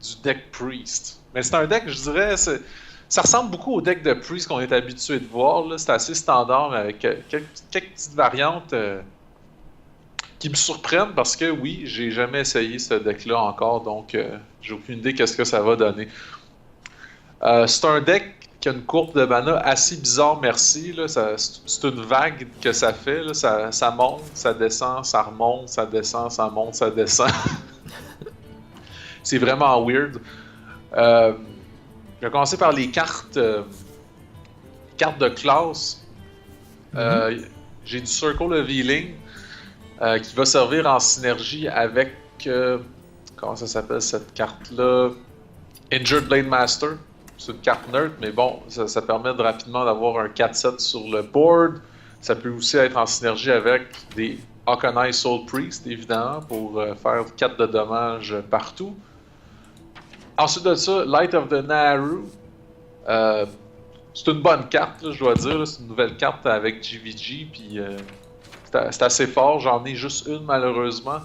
du deck Priest. Mais c'est un deck, je dirais, ça ressemble beaucoup au deck de Priest qu'on est habitué de voir. Là. C'est assez standard, mais avec quelques petites variantes qui me surprennent parce que oui, j'ai jamais essayé ce deck-là encore, donc j'ai aucune idée qu'est-ce que ça va donner. C'est un deck qui a une courbe de mana assez bizarre, merci. Là. C'est une vague que ça fait. Là. Ça monte, ça descend, ça remonte, ça descend, ça monte, ça descend. C'est vraiment weird. Je vais commencer par les cartes de classe. j'ai du Circle of Healing qui va servir en synergie avec... comment ça s'appelle cette carte-là? Injured Blade Master. C'est une carte neutre, mais bon, ça permet de rapidement d'avoir un 4-7 sur le board. Ça peut aussi être en synergie avec des Hawkeye Soul Priest, évidemment, pour faire 4 de dommages partout. Ensuite de ça, Light of the Nahru. C'est une bonne carte, là, je dois dire. C'est une nouvelle carte avec GVG, puis c'est assez fort. J'en ai juste une, malheureusement.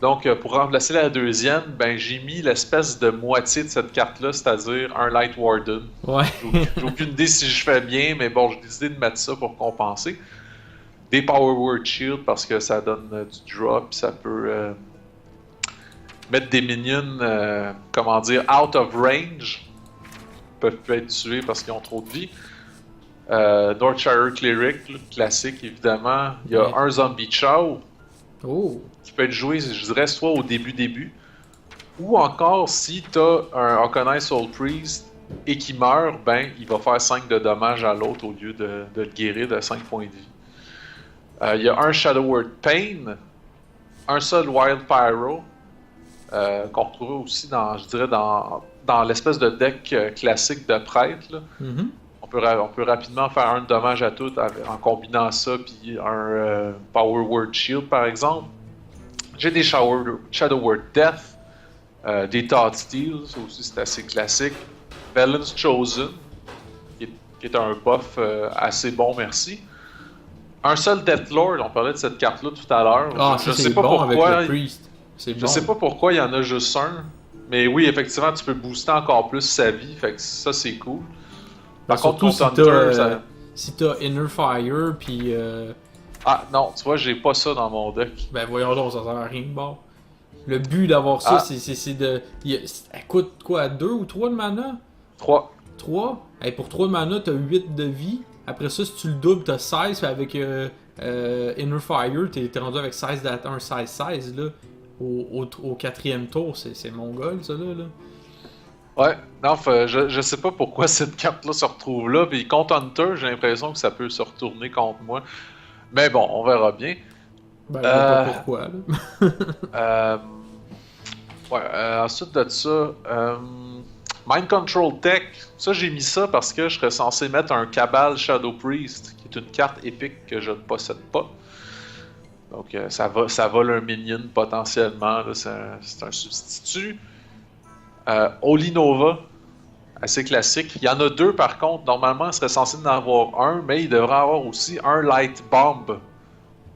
Donc, pour remplacer la deuxième, ben j'ai mis l'espèce de moitié de cette carte-là, c'est-à-dire un Light Warden. Ouais. J'ai aucune idée si je fais bien, mais bon, j'ai décidé de mettre ça pour compenser. Des Power Word Shield parce que ça donne du drop, ça peut mettre des minions, comment dire, out of range. Ils peuvent plus être tués parce qu'ils ont trop de vie. Northshire Cleric, là, classique évidemment. Il y a un Zombie Chow. Oh. Qui peut être joué, je dirais, soit au début, ou encore si t'as un Hawkeye Soul Priest et qui meurt, ben il va faire 5 de dommages à l'autre au lieu de le guérir de 5 points de vie. Il y a un Shadow Word Pain, un seul Wild Pyro, qu'on retrouvera aussi dans, je dirais, dans l'espèce de deck classique de prêtre. Là. Mm-hmm. On peut rapidement faire un dommage à tout en combinant ça puis un Power Word Shield par exemple. J'ai des Shadow Word Death, des Thought Steal, ça aussi c'est assez classique. Balance Chosen, qui est un buff assez bon, merci. Un seul Deathlord, on parlait de cette carte-là tout à l'heure. Ah, je c'est sais pas bon pourquoi. avec le Priest. Je sais pas pourquoi il y en a juste un. Mais oui, effectivement, tu peux booster encore plus sa vie, fait que ça c'est cool. Par contre, si t'as Inner Fire, puis... Ah non, tu vois, j'ai pas ça dans mon deck. Ben voyons donc, ça sert à rien de bord. Le but d'avoir ça, c'est de... Elle coûte quoi, 2 ou 3 de mana? 3. 3? Hey, pour 3 de mana, t'as 8 de vie. Après ça, si tu le doubles, t'as 16. Puis avec Inner Fire, t'es rendu avec 16 un 16-16 là. Au 4e tour, c'est mongol ça là. Ouais, non, je sais pas pourquoi cette carte-là se retrouve là. Puis contre Hunter, j'ai l'impression que ça peut se retourner contre moi. Mais bon, on verra bien. Ben, je sais pas pourquoi, là. Ensuite de ça, Mind Control Tech. Ça, j'ai mis ça parce que je serais censé mettre un Cabal Shadow Priest, qui est une carte épique que je ne possède pas. Donc, ça vole un minion potentiellement. C'est un substitut. Holy Nova. Assez classique. Il y en a 2 par contre. Normalement, il serait censé en avoir un, mais il devrait avoir aussi un Light Bomb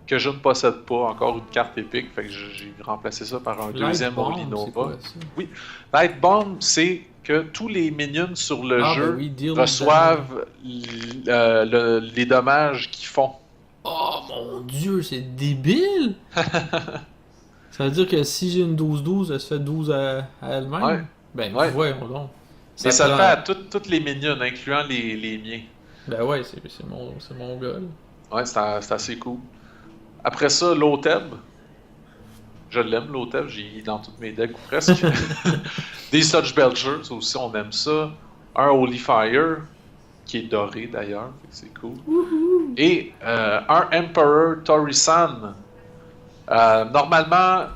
que je ne possède pas. Encore une carte épique. Fait que j'ai remplacé ça par un deuxième Holy Nova. Oui. Light Bomb, c'est que tous les minions sur le jeu reçoivent les dommages qu'ils font. Oh mon dieu, c'est débile! Ça veut dire que si j'ai une 12-12, elle se fait 12 à elle-même? Ouais. Ben, voyons donc. Et ça le fait à toutes les minions, incluant les miens. Ben ouais, c'est mon gars. Ouais, c'est assez cool. Après ça, Loteb. Je l'aime, Loteb, j'ai dans tous mes decks presque. Des Sludge Belchers, ça aussi on aime ça. Un Holy Fire, qui est doré d'ailleurs, c'est cool. Woohoo! Et un Emperor Torisan. Normalement,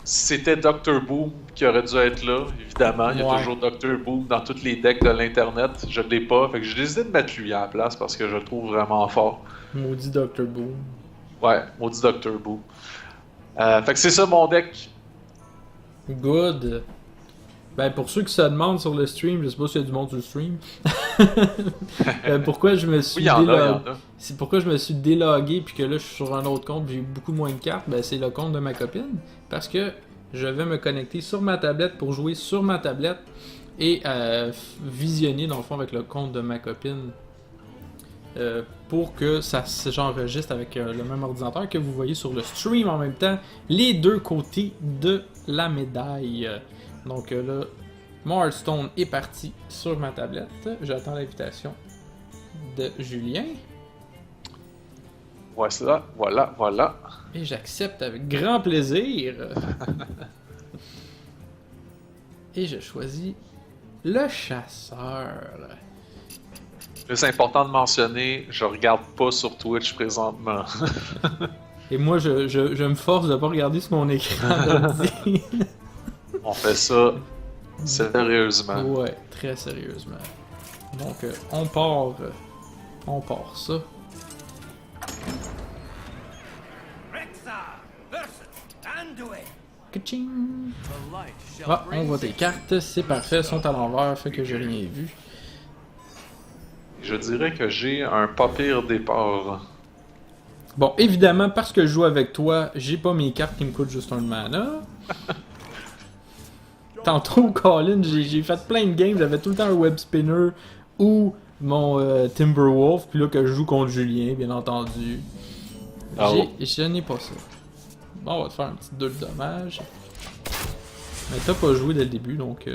c'était Dr. Boom qui aurait dû être là, évidemment. Il y a toujours Dr. Boom dans tous les decks de l'internet. Je ne l'ai pas, fait que j'ai décidé de mettre lui à la place parce que je le trouve vraiment fort. Maudit Dr. Boom. Ouais, maudit Dr. Boom. Fait que c'est ça mon deck. Good. Ben pour ceux qui se demandent sur le stream, je sais pas s'il y a du monde sur le stream. Pourquoi je me suis c'est pourquoi je me suis délogué puis que là je suis sur un autre compte, j'ai beaucoup moins de cartes, ben c'est le compte de ma copine parce que je vais me connecter sur ma tablette pour jouer sur ma tablette et visionner dans le fond avec le compte de ma copine. Pour que ça j'enregistre avec le même ordinateur que vous voyez sur le stream en même temps, les deux côtés de la médaille. Donc là, mon Hearthstone est parti sur ma tablette. J'attends l'invitation de Julien. Voilà. Et j'accepte avec grand plaisir. Et je choisis le chasseur. Là, c'est important de mentionner, je regarde pas sur Twitch présentement. Et moi, je me force de pas regarder sur mon écran d'ordi. On fait ça sérieusement. Ouais, très sérieusement. Donc, on part ça. Ka-ching! Ah, on voit tes cartes, c'est parfait, elles sont à l'envers, fait que j'ai rien vu. Je dirais que j'ai un pas pire départ. Bon, évidemment, parce que je joue avec toi, j'ai pas mes cartes qui me coûtent juste un mana. Tantôt, Colin, j'ai fait plein de games, j'avais tout le temps un web spinner ou mon Timberwolf, puis là que je joue contre Julien, bien entendu. Je n'ai pas ça. Bon, on va te faire un petit 2 de dommage. Mais t'as pas joué dès le début, donc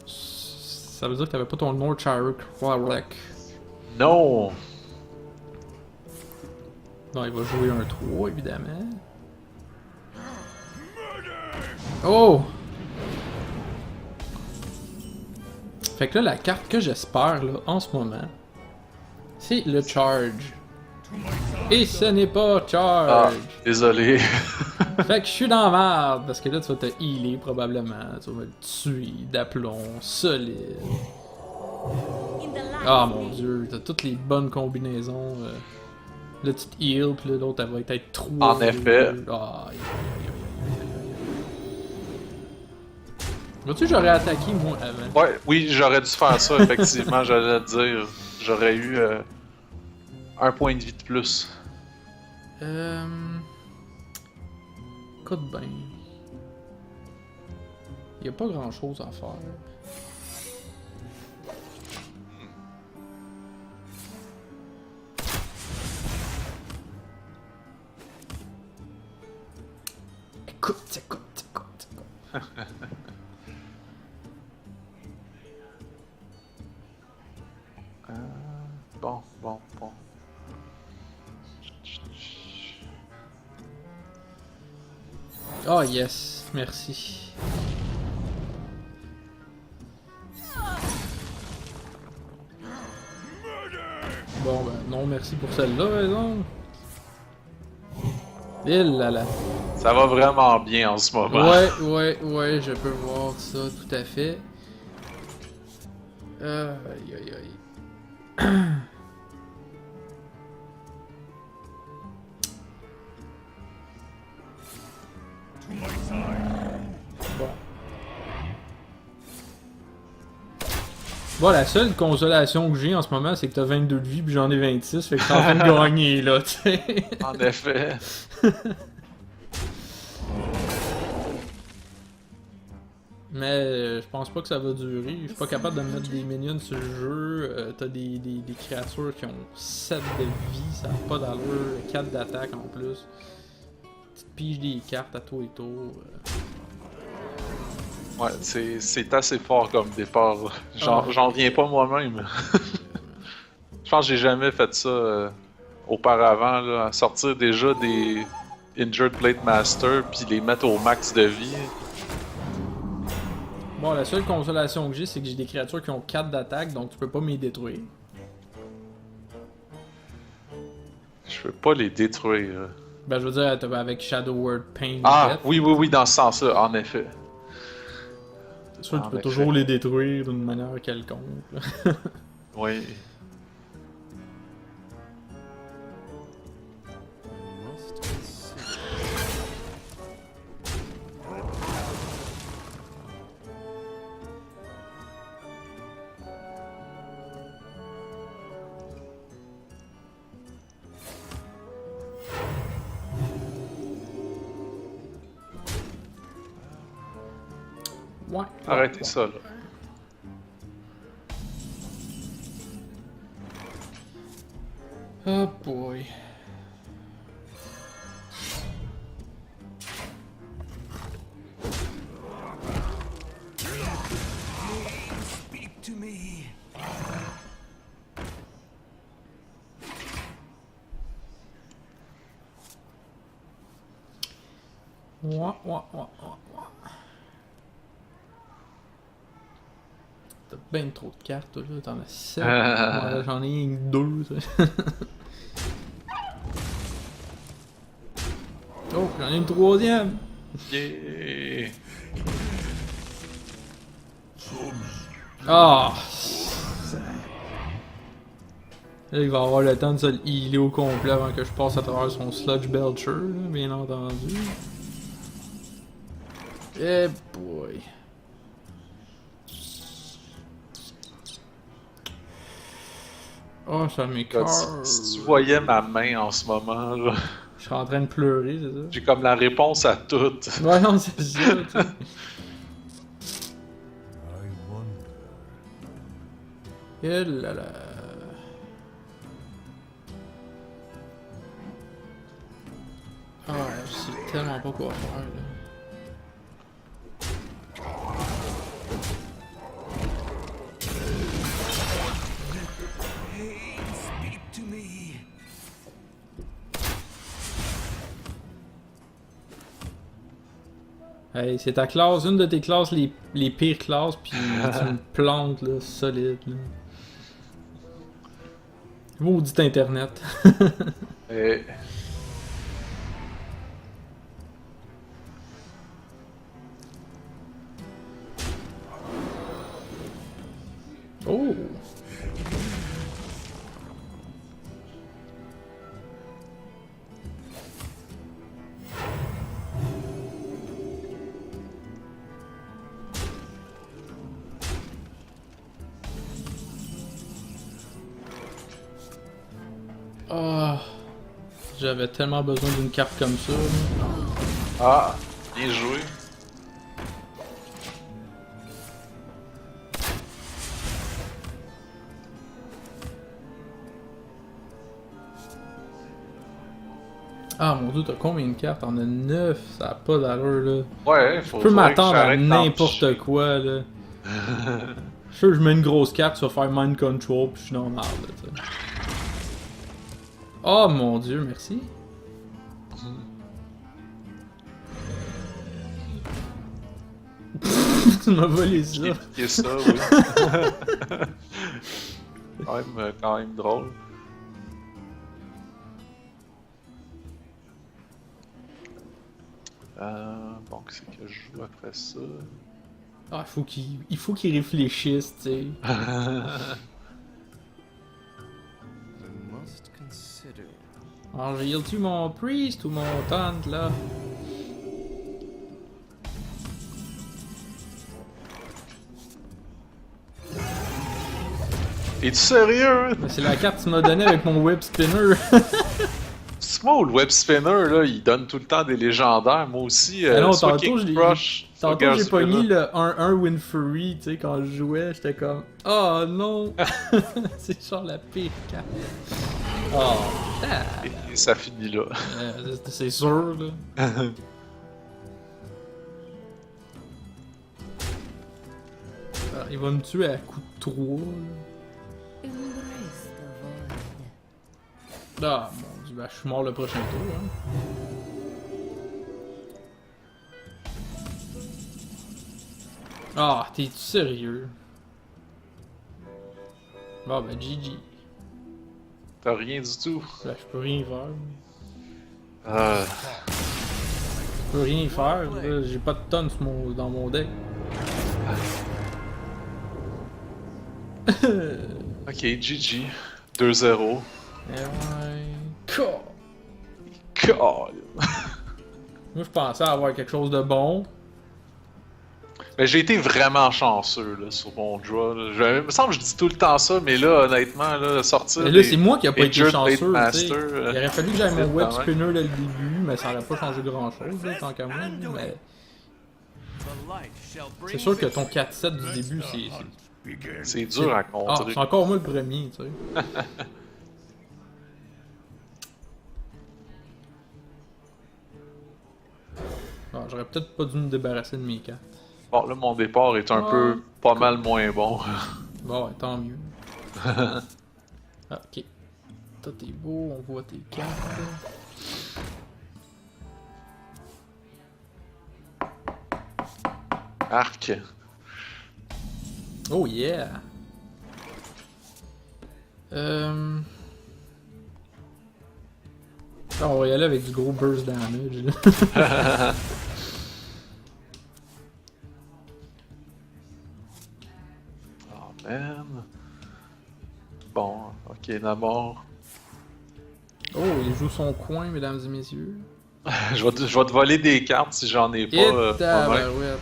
ça veut dire que t'avais pas ton North Shark. Non! Non, il va jouer un 3, évidemment. Oh! Fait que là, la carte que j'espère, là, en ce moment, c'est le Charge. Et ce n'est pas Charge! Ah, désolé. Fait que je suis dans la merde, parce que là, tu vas te healer, probablement. Tu vas me tuer d'aplomb, solide. Ah, mon dieu, t'as toutes les bonnes combinaisons. Là, tu te heal, pis là, l'autre, elle va être 3. En effet. Ah, vois-tu, j'aurais attaqué, moi, avant. Ouais, oui, j'aurais dû faire ça, effectivement, j'allais te dire. J'aurais eu un point de vie de plus. Écoute ben. Y a pas grand chose à faire. Écoute. Bon. Oh yes, merci. Bon ben non merci pour celle-là, raison. Il là là. Ça va vraiment bien en ce moment. Ouais, je peux voir ça tout à fait. Aïe. Bon, la seule consolation que j'ai en ce moment, c'est que t'as 22 de vie, puis j'en ai 26, fait que t'es en train de gagner, là, tu sais. En effet. Mais je pense pas que ça va durer. Je suis pas capable de mettre des minions sur le jeu. T'as des créatures qui ont 7 de vie, ça n'a pas d'allure. 4 d'attaque en plus. Tu te piges des cartes à tout et tout. Ouais, c'est assez fort comme départ. J'en reviens pas moi-même. Je pense que j'ai jamais fait ça auparavant, là, à sortir déjà des Injured Blade Master puis les mettre au max de vie. Bon, la seule consolation que j'ai, c'est que j'ai des créatures qui ont 4 d'attaque, donc tu peux pas m'y détruire. Je peux pas les détruire. Ben, je veux dire, avec Shadow Word Pain. Ah, oui, dans ce sens-là, en effet. C'est sûr, tu peux toujours les détruire d'une manière quelconque. Oui. Ouais. Arrêtez ça, là. Oh boy. Speak to me. Ouais. t'as bien trop de cartes, toi, là. T'en as 7. Ouais, j'en ai 2, Oh, j'en ai une troisième! Yeah. Ah! Là, il va avoir le temps de se healer au complet avant que je passe à travers son Sludge Belcher, là, bien entendu. Eh boy. Oh, ça m'écoeure. Si tu voyais ma main en ce moment, là, Je suis en train de pleurer, c'est ça? j'ai comme la réponse à tout. Ouais, non, c'est ça, tu sais. I wonder. Eh là là. Ah, je sais tellement pas quoi faire, là. Hey, speak to me. Hey, c'est ta classe, une de tes classes les pires classes, pis tu me plantes, là, solide, là. Maudit internet. Et... Oh! Ah! J'avais tellement besoin d'une carte comme ça, là. Ah, bien joué. Ah mon dieu, t'as combien de cartes? T'en as 9, ça a pas d'allure, là. Ouais, Je faut peux m'attendre à j'arrête d'en n'importe picher. quoi, là. Je suis sûr que je mets une grosse carte, ça va faire mind control, pis je suis normal, là, tu sais. Oh mon dieu, merci. Tu m'as volé ça. J'ai piqué ça, oui. Quand même drôle. Bon, qu'est-ce que je joue après ça? Ah, il faut qu'il réfléchisse, tu sais. I must consider. Alors, j'ai-tu mon priest ou mon tante, là? Es-tu sérieux? Ben, c'est la carte que tu m'as donnée avec mon web spinner. C'est moi, le web spinner, là, il donne tout le temps des légendaires. Moi aussi, Ah non, soit tantôt, King je l'ai- Crush, soit Tantôt, j'ai Garcia, pogné là. le 1-1 Winfrey, tu sais, quand je jouais, j'étais comme « Oh non! » C'est genre la pire carte. Oh, Et ça finit là. c'est sûr, là. Ah, il va me tuer à coup de 3. Embrace the void. Ah, mon dieu, ben, je suis mort le prochain tour, hein. Ah, t'es-tu sérieux? Bon, ben, GG. T'as rien du tout. Ben, je peux rien faire. Euh, Je peux rien faire, là. J'ai pas de tonnes dans mon deck. ok, GG. 2-0. Eh ouais. Cool. God. Moi, je pensais avoir quelque chose de bon. Mais j'ai été vraiment chanceux là, sur mon draw. Là. Il me semble que je dis tout le temps ça, mais là, honnêtement, là, sortir. Mais là, c'est moi qui a pas été Injured chanceux, Blade tu sais. Master, Il aurait fallu que j'aille mon c'est web quand même. spinner dès le début, mais ça aurait pas changé grand chose, là, tant qu'à moi. Mais The light shall bring c'est sûr que ton victory. 4-7 du début, c'est. Begin. C'est dur à Ah, contrer. c'est encore moi le premier, tu sais. Ah, j'aurais peut-être pas dû me débarrasser de mes cartes. Bon, là, mon départ est un Ah. peu pas mal moins bon. Bon, ouais, tant mieux. Ah, ok. Toi, t'es beau, on voit tes cartes. Arc. Oh yeah! Ah, on va y aller avec du gros burst damage. Là. Oh man. Bon, ok, Namor. Oh, il joue son coin, mesdames et messieurs. Je vais te voler des cartes si j'en ai pas Et moi-même. tabarouette.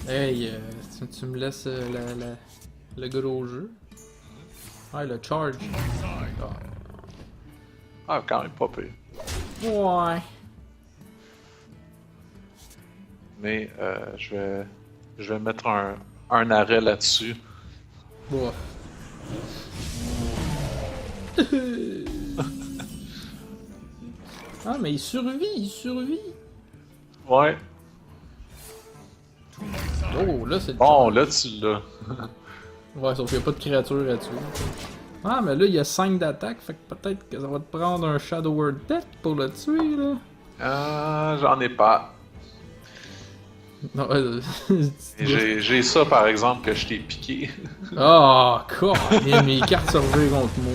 Hey, tu me laisses le gros jeu. Ah, le charge. Ah. Ah, quand même pas pire. Ouais. Mais je vais mettre un arrêt là-dessus. Bon. Ah, mais il survit, il survit. Ouais. Oh, là, c'est le Bon, charge. là tu l'as. Ouais, sauf qu'il n'y a pas de créature à tuer. Ah, mais là, il y a 5 d'attaque, fait que peut-être que ça va te prendre un Shadow Word Death pour le tuer, là. Ah, j'en ai pas. Non, J'ai ça par exemple que je t'ai piqué. Ah, quoi! Mes cartes se revirent contre moi.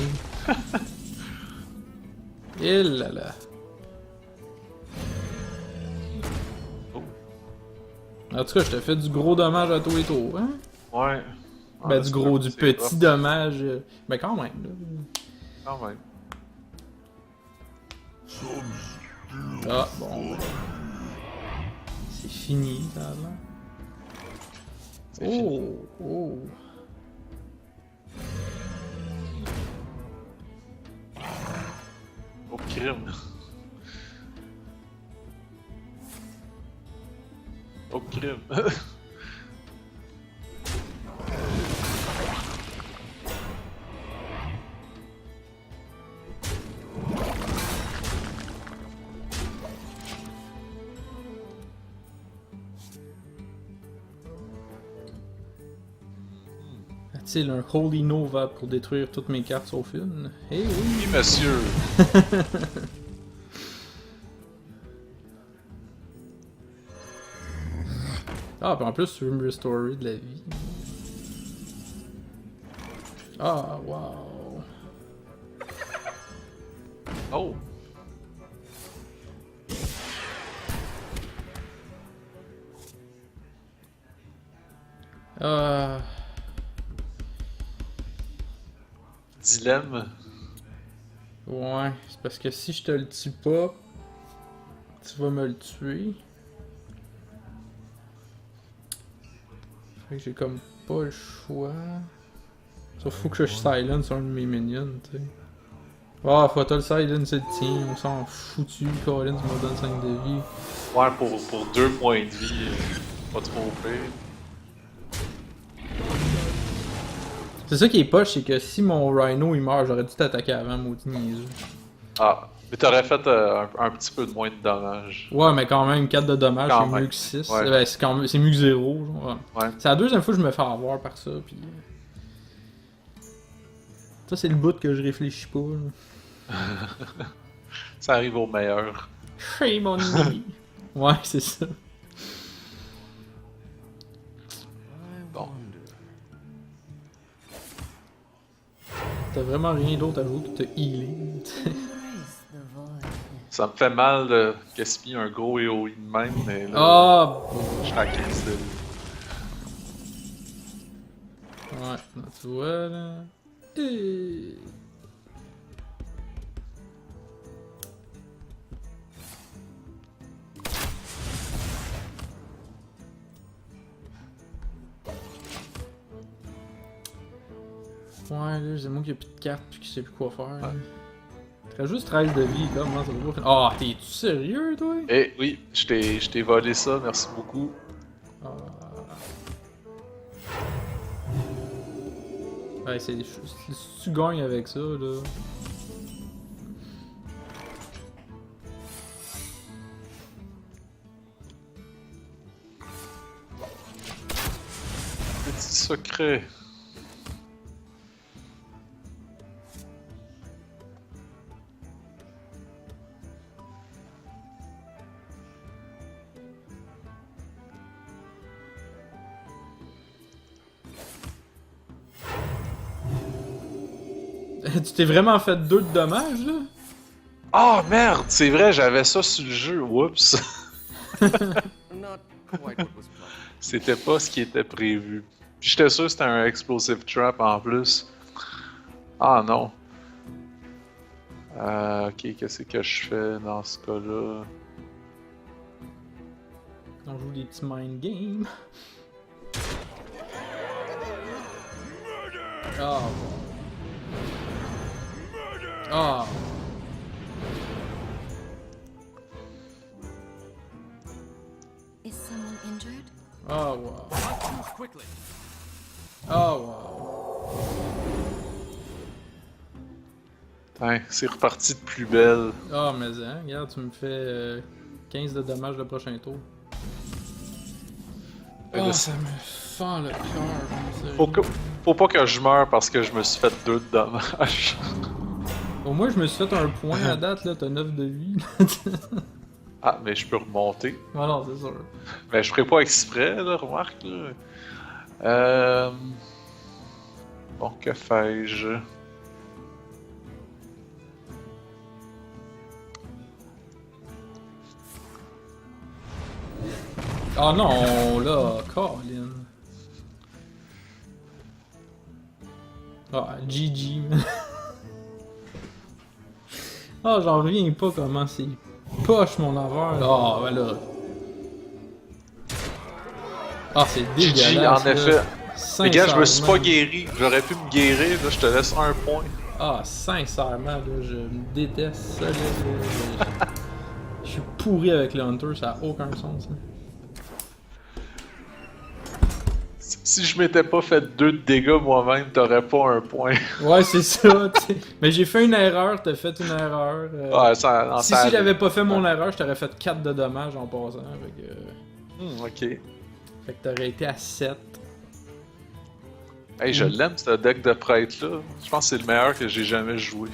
Et là là. Oh. En tout cas, je te fais du gros dommage à tous les tours, hein? Ouais. Ben, Ah, du c'est gros, vrai, du c'est petit rough, dommage. Ben, quand même, là. quand même. Ah, bon. C'est fini, ça, là. C'est fini. Oh! Au crime. Au crime. A-t-il un Holy Nova pour détruire toutes mes cartes sauf une? Eh oui! Oui, monsieur. Ah, pis en plus, tu veux me restorer de la vie. Ah, wow! Oh. Ah... Dilemme. Ouais, c'est parce que si je te le tue pas, tu vas me le tuer. Fait que j'ai comme pas le choix. Sauf faut que je silence un de mes minions, tu sais. Ah, faut te le silence, c'est le tien, on s'en foutu, Colin, tu me donnes 5 de vie. Ouais, pour 2 points de vie, pas trop pire. C'est ça qui est poche, c'est que si mon Rhino il meurt, j'aurais dû t'attaquer avant, maudit niaiseux. Ah, mais t'aurais fait un petit peu de moins de dommages. Ouais, mais quand même, 4 de dommages, Quand c'est même. mieux que 6. Ouais. Ben, c'est mieux que 0, genre. Ouais. Ouais. C'est la deuxième fois que je me fais avoir par ça, pis... Ça, c'est le bout que je réfléchis pas, là. Ça arrive au meilleur. Shame on me! Ouais, c'est ça. Bon. T'as vraiment rien d'autre à jouer que te healer. Embrace the void. Ça me fait mal de gaspiller un gros AOE de même, mais là, Ah! je suis à 15 de vie. Ouais, là, tu vois, là. Et... Ouais, là, c'est moi qui a plus de cartes pis qui sait plus quoi faire. Là. T'as juste 13 de vie, comment ça va pas? Ah, t'es-tu sérieux, toi? Eh oui, je t'ai volé ça, merci beaucoup. Ah. Ouais, si tu gagnes avec ça, là. Petit secret. Tu t'es vraiment fait 2 de dommages, là? Ah merde, c'est vrai, j'avais ça sur le jeu. Oups. Not quite what was planned. C'était pas ce qui était prévu. Puis j'étais sûr que c'était un explosive trap en plus. Ah non. Ok, qu'est-ce que je fais dans ce cas-là? On joue des petits mind games. Ah. Ah. Is someone injured? Ah, wow. Not move quickly. Ah, wow. Putain, c'est reparti de plus belle. Ah, mais hein, regarde, tu me fais 15 de dommages le prochain tour. Ben Ah, là, ça me fend le cœur. Faut pas que je meure parce que je me suis fait 2 de dommages. Au moins, je me suis fait un point à date, là, t'as 9 de vie. Ah, mais je peux remonter. Ah non, c'est sûr. Mais je ferai pas exprès, là, remarque, là. Bon, que fais-je? Ah non, là, Colin. Ah, GG, man. Ah, j'en reviens pas comment c'est poche mon avare. Ah, ben là. Ah, c'est GG, dégueulasse. en effet. Les gars, je me suis pas Sincèrement. guéri. J'aurais pu me guérir, là, je te laisse un point. Ah, sincèrement, là, je me déteste ça, là. Je suis pourri avec le Hunter, ça a aucun sens, là. Si je m'étais pas fait 2 de dégâts moi-même, t'aurais pas un point. Ouais, c'est ça, tu sais. Mais j'ai fait une erreur, t'as fait une erreur. Ouais, ça, non, si ça j'avais pas fait mon erreur, je t'aurais fait 4 de dommages en passant. Ok. Fait que t'aurais été à 7. Hey, je l'aime, ce deck de prêtre-là. Je pense que c'est le meilleur que j'ai jamais joué.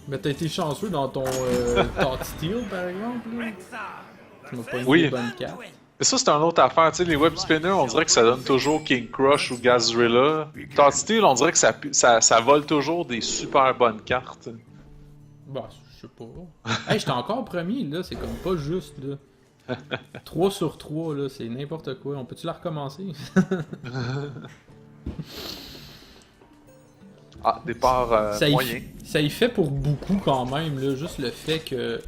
Mais t'as été chanceux dans ton Thought Steel, par exemple. Là. Tu m'as pas une Oui. bonne carte. Mais ça, c'est une autre affaire. Tu sais, les web spinners, on dirait que ça donne toujours King Crush ou Gazrilla. Todd Steel, on dirait que ça vole toujours des super bonnes cartes. Bah, je sais pas. Hey, j'étais encore premier, là. C'est comme pas juste, là. 3 sur 3, là. C'est n'importe quoi. On peut-tu la recommencer? Ah, départ moyen. Ça y fait pour beaucoup quand même, là. Juste le fait que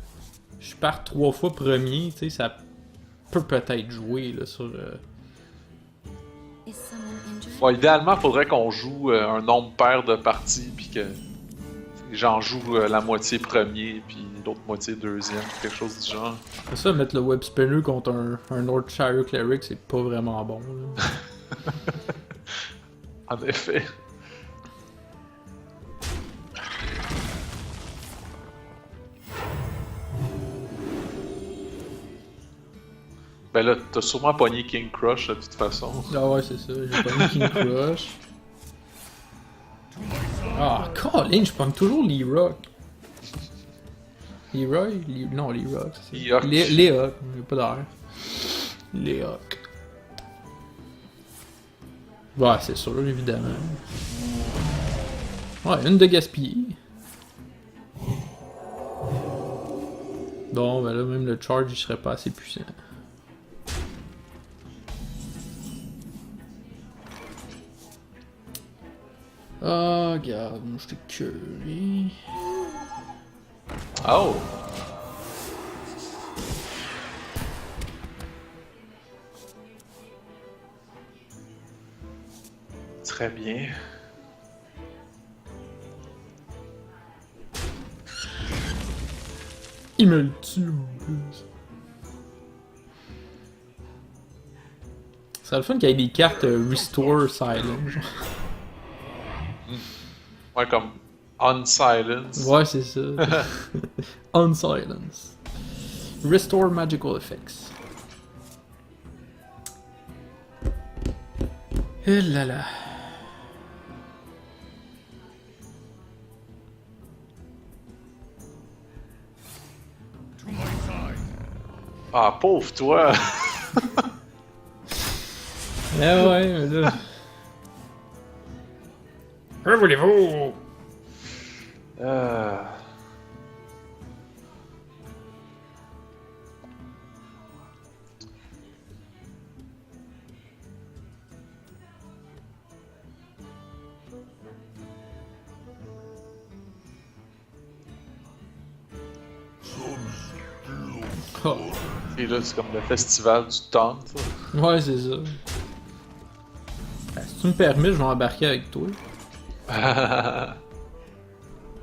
je parte 3 fois premier, tu sais, ça peut peut-être jouer, là, sur... Is someone injured? Bon, idéalement, il faudrait qu'on joue un nombre pair de parties, puis que j'en joue la moitié premier, puis l'autre moitié deuxième, quelque chose du genre. C'est ça, mettre le Web Spinner contre un Northshire Cleric, c'est pas vraiment bon, là. En effet. Ben là, t'as sûrement pogné King Crush de toute façon. Ah ouais, c'est ça, j'ai pas mis King Crush. Ah, Colin, je pogne toujours Leroy. Leroy? Non, Leroy, c'est ça. Leroy. Léa, il pas d'air. Léa. Ouais, c'est sûr, évidemment. Ouais, une de gaspillée. Bon, ben là, même le charge, il serait pas assez puissant. Ah, regarde, moi j'étais curé. Oh! Très bien. Il me le tue en plus. Ce serait le fun qu'il y ait des cartes Restore Silence. genre. Ouais, comme Unsilence. Ouais, c'est ça. Unsilence. Restore Magical Effects. Eh là là. Ah, pauvre toi! Eh ouais, mais là. Que voulez-vous? Euh... Oh. Et là, c'est comme le festival du taunt. Ça. Ouais, c'est ça. Ben, si tu me permets, je vais embarquer avec toi.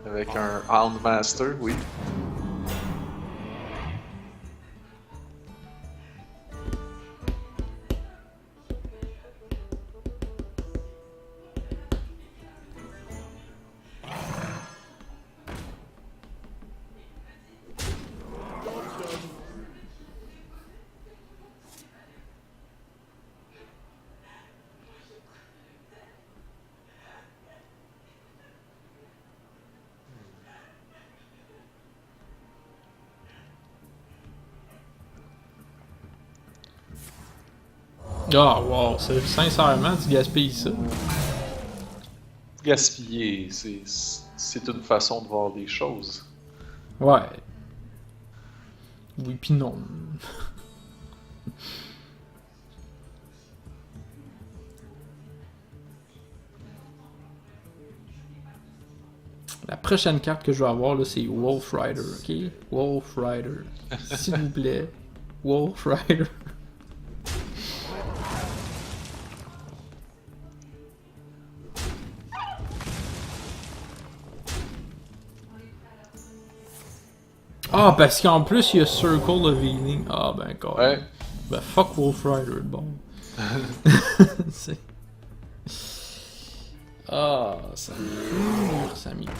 Avec un Houndmaster, oui. Ah, wow, sincèrement, tu gaspilles ça. Gaspiller, c'est une façon de voir les choses. Ouais. Oui, pis non. La prochaine carte que je vais avoir, là, c'est Wolf Rider, ok? Wolf Rider. S'il vous plaît. Wolf Rider. Ah, parce qu'en plus, il y a Circle of Healing. Ah, ben, quoi. Ouais. Ben, fuck Wolf Rider, bon. C'est... Ah, ça m'épure, ça m'épure.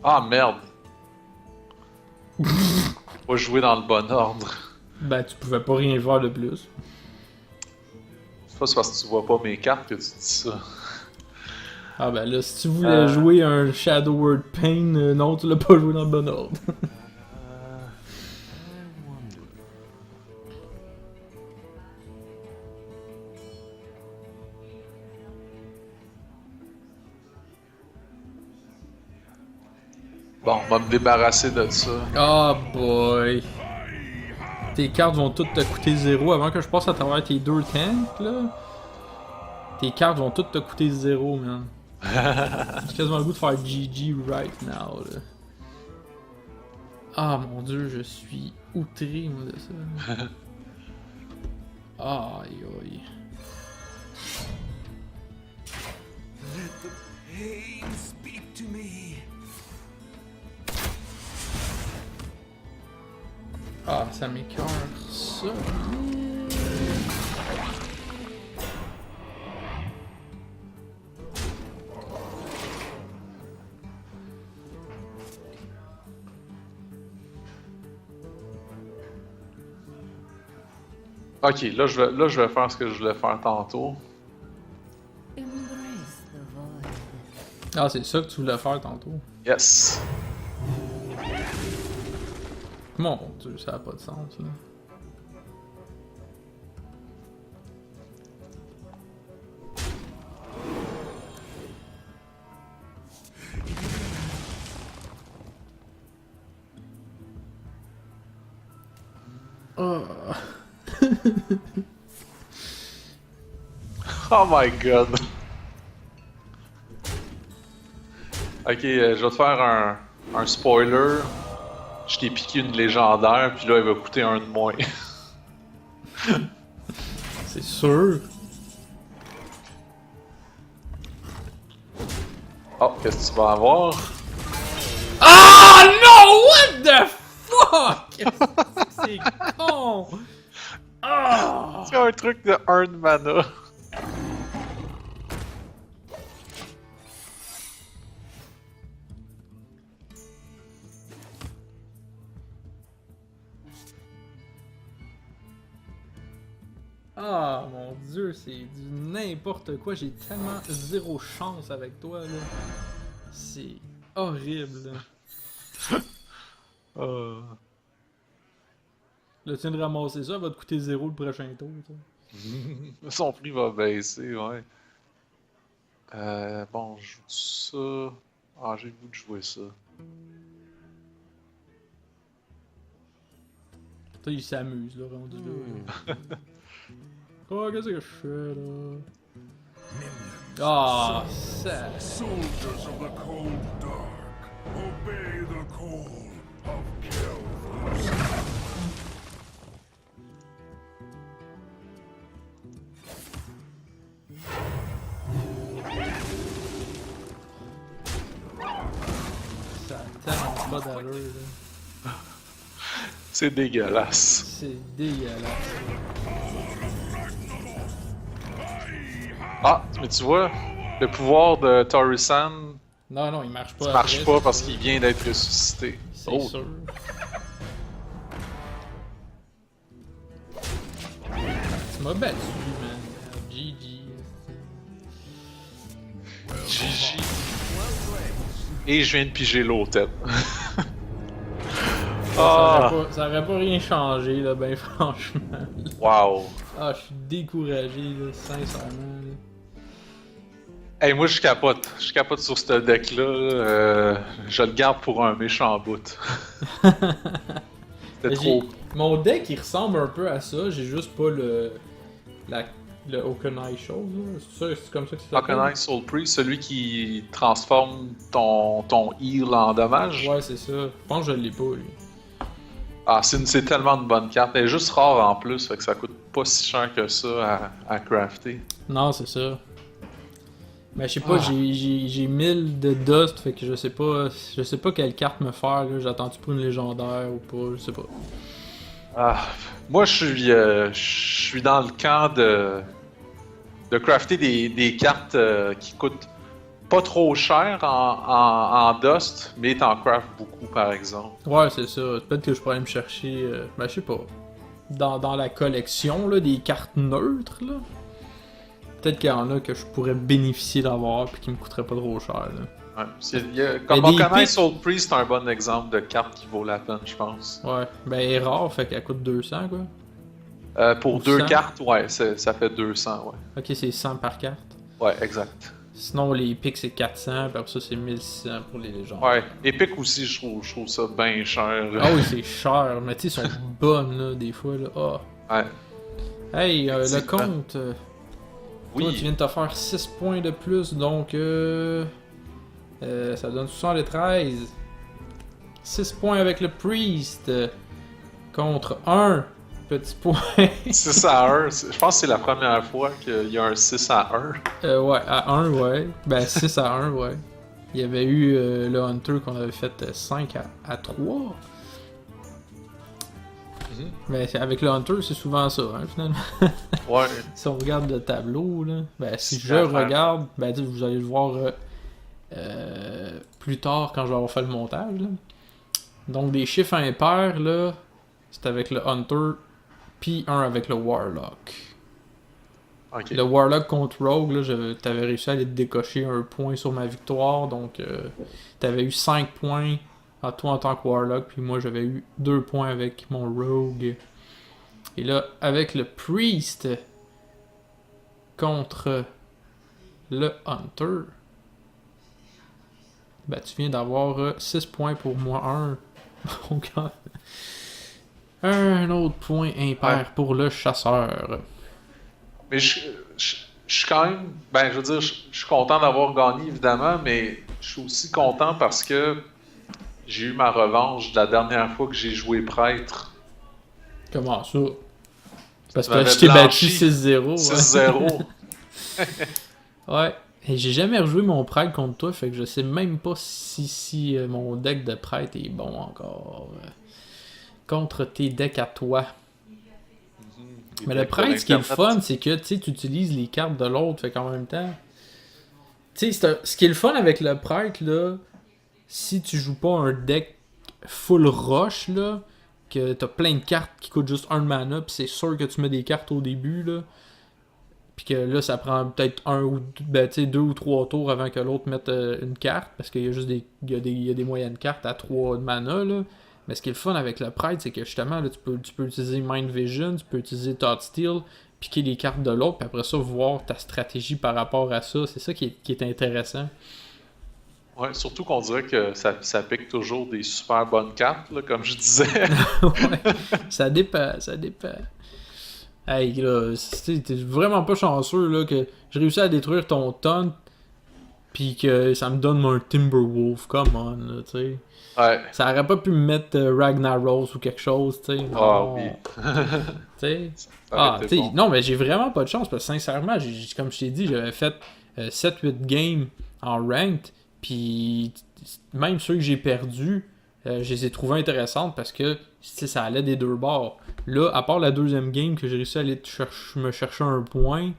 Ah merde! Pas jouer dans le bon ordre. Ben, tu pouvais pas rien voir de plus. C'est pas parce que tu vois pas mes cartes que tu dis ça. Ah ben là, si tu voulais jouer un Shadow Word Pain, non, tu l'as pas joué dans le bon ordre. Bon, on va me débarrasser de ça. Ah boy. Tes cartes vont toutes te coûter 0 avant que je passe à travers tes deux tanks, là. Tes cartes vont toutes te coûter 0, man. J'ai quasiment le goût de faire GG right now, là. Ah mon dieu, je suis outré, moi, de ça. Aïe aïe. Let the pain speak to me. Ah, ça m'écoeure, ça. Ok, là je vais faire ce que je voulais faire tantôt. Embrace the void. Ah, c'est ça que tu voulais faire tantôt. Yes! Mon dieu, ça a pas de sens, là. Ah. Oh my god! Ok, je vais te faire un spoiler. Je t'ai piqué une légendaire, puis là, elle va coûter un de moins. C'est sûr. Oh, qu'est-ce que tu vas avoir? Ah non! What the fuck? C'est con! Ah! C'est un truc de 1 de mana. Ah mon dieu, c'est du n'importe quoi. J'ai tellement zéro chance avec toi là. C'est horrible. Là, là tu viens de ramasser ça, ça va te coûter 0 le prochain tour. Son prix va baisser, ouais. Bon, je joue ça. Ah, j'ai le goût de jouer ça. Toi, il s'amuse là, rendu là. Oh, qu'est-ce que je fais là? Ah, ça. Soldiers of the cold dark, obey the call of Kel'Thuzad. Ça a tellement pas d'allure là. C'est dégueulasse. C'est dégueulasse. Ah, mais tu vois, le pouvoir de Torisan Non, non, il marche pas. marche après, pas c'est parce sûr. qu'il vient d'être ressuscité. C'est Oh, sûr. Tu m'as battu, man. GG. GG. Et je viens de piger l'hôtel. Ah, Ça aurait pas rien changé, là, ben franchement. wow. Ah, je suis découragé, là, sincèrement. Là. Hey, moi je capote. Je capote sur ce deck-là. Je le garde pour un méchant bout. C'était trop. Mon deck, il ressemble un peu à ça. J'ai juste pas le Okanai chose. Là. C'est comme ça que ça s'appelle? Arcanine Soul Priest, celui qui transforme ton heal en dommage. Ouais, c'est ça. Je pense que je l'ai pas, lui. Ah, c'est tellement une bonne carte. Elle est juste rare en plus, fait que ça coûte pas si cher que ça à crafter. Non, c'est ça. Mais je sais pas, Ah. j'ai 1000 de dust, fait que je sais pas quelle carte me faire, là. J'attends-tu pour une légendaire ou pas, je sais pas. Ah, moi, je suis dans le camp de crafter des cartes qui coûtent pas trop cher en dust, mais t'en craft beaucoup, par exemple. Ouais, c'est ça. Peut-être que je pourrais me chercher, ben je sais pas, dans la collection, là, des cartes neutres, là. Peut-être qu'il y en a que je pourrais bénéficier d'avoir puis qui me coûteraient pas trop cher, là. Ouais, comme Mais des Arcanine pics- Soul Priest, c'est un bon exemple de carte qui vaut la peine, je pense. Ouais, ben elle est rare, fait qu'elle coûte 200, quoi. Pour Ou 2 100. cartes, ouais, ça fait 200, ouais. Ok, c'est 100 par carte. Ouais, exact. Sinon, les pics, c'est 400, puis après ça, c'est 1600 pour les légendes. Ouais, Epic aussi, je trouve ça bien cher. Ah oui, c'est cher, mais tu sais, ils sont bonnes, là, des fois, là. Ah. Ouais. Hey, le Effectivement. compte, toi, tu Oui, viens de te faire 6 points de plus, donc ça donne 73. 6 points avec le Priest, contre 1 petit point. 6 à 1. Je pense que c'est la première fois qu'il y a un 6 à 1. Ouais, à 1, ouais. Ben, 6 à 1, ouais. Il y avait eu le Hunter qu'on avait fait 5 à 3. Mhm. Mais avec le Hunter, c'est souvent ça, hein, finalement. Ouais. Si on regarde le tableau, là, ben, si C'est je l'affaire. regarde, ben, vous allez le voir plus tard quand je vais avoir fait le montage. Là. Donc, des chiffres impairs, là, c'est avec le Hunter, puis un avec le Warlock. Ok. Le Warlock contre Rogue, là, t'avais réussi à aller te décocher un point sur ma victoire, donc t'avais eu 5 points à toi en tant que Warlock, puis moi j'avais eu 2 points avec mon Rogue. Et là, avec le Priest contre le Hunter, ben tu viens d'avoir 6 points pour moi, 1. Donc, un autre point impair Ouais. pour le chasseur. Mais je suis quand même. Ben, je veux dire, je suis content d'avoir gagné, évidemment, mais je suis aussi content parce que j'ai eu ma revanche de la dernière fois que j'ai joué prêtre. Comment ça? Parce Tu que m'avais je t'ai battu blanchi. 6-0. Ouais. 6-0. Ouais. Et j'ai jamais rejoué mon prêtre contre toi, fait que je sais même pas si mon deck de prêtre est bon encore. Contre tes decks à toi. Mais le prêtre, ce qui est le fun, c'est que tu utilises les cartes de l'autre, fait qu'en même temps. Tu sais, ce qui est le fun avec le prêtre, là, si tu joues pas un deck full rush, là, que t'as plein de cartes qui coûtent juste 1 mana, pis c'est sûr que tu mets des cartes au début, là. Puis que là, ça prend peut-être 2 ou 3 tours avant que l'autre mette une carte, parce qu'il y a juste des moyennes cartes à 3 de mana, là. Mais ce qui est le fun avec le Pride, c'est que justement, là, tu peux utiliser Mind Vision, tu peux utiliser Thought Steal, piquer les cartes de l'autre, puis après ça, voir ta stratégie par rapport à ça. C'est ça qui est intéressant. Ouais, surtout qu'on dirait que ça pique toujours des super bonnes cartes, là, comme je disais. Ouais, ça dépend. Hey, là, t'es vraiment pas chanceux, là, que j'ai réussi à détruire ton taunt, pis que ça me donne un Timberwolf, come on, là, tu sais. Ouais. Ça aurait pas pu me mettre Ragnaros ou quelque chose, tu sais. Ah oui. Tu sais. Ça aurait été bon. Non, mais j'ai vraiment pas de chance, parce que sincèrement, comme je t'ai dit, j'avais fait 7-8 games en ranked, puis même ceux que j'ai perdus, je les ai trouvés intéressantes parce que ça allait des deux bords. Là, à part la deuxième game que j'ai réussi à aller me chercher un point,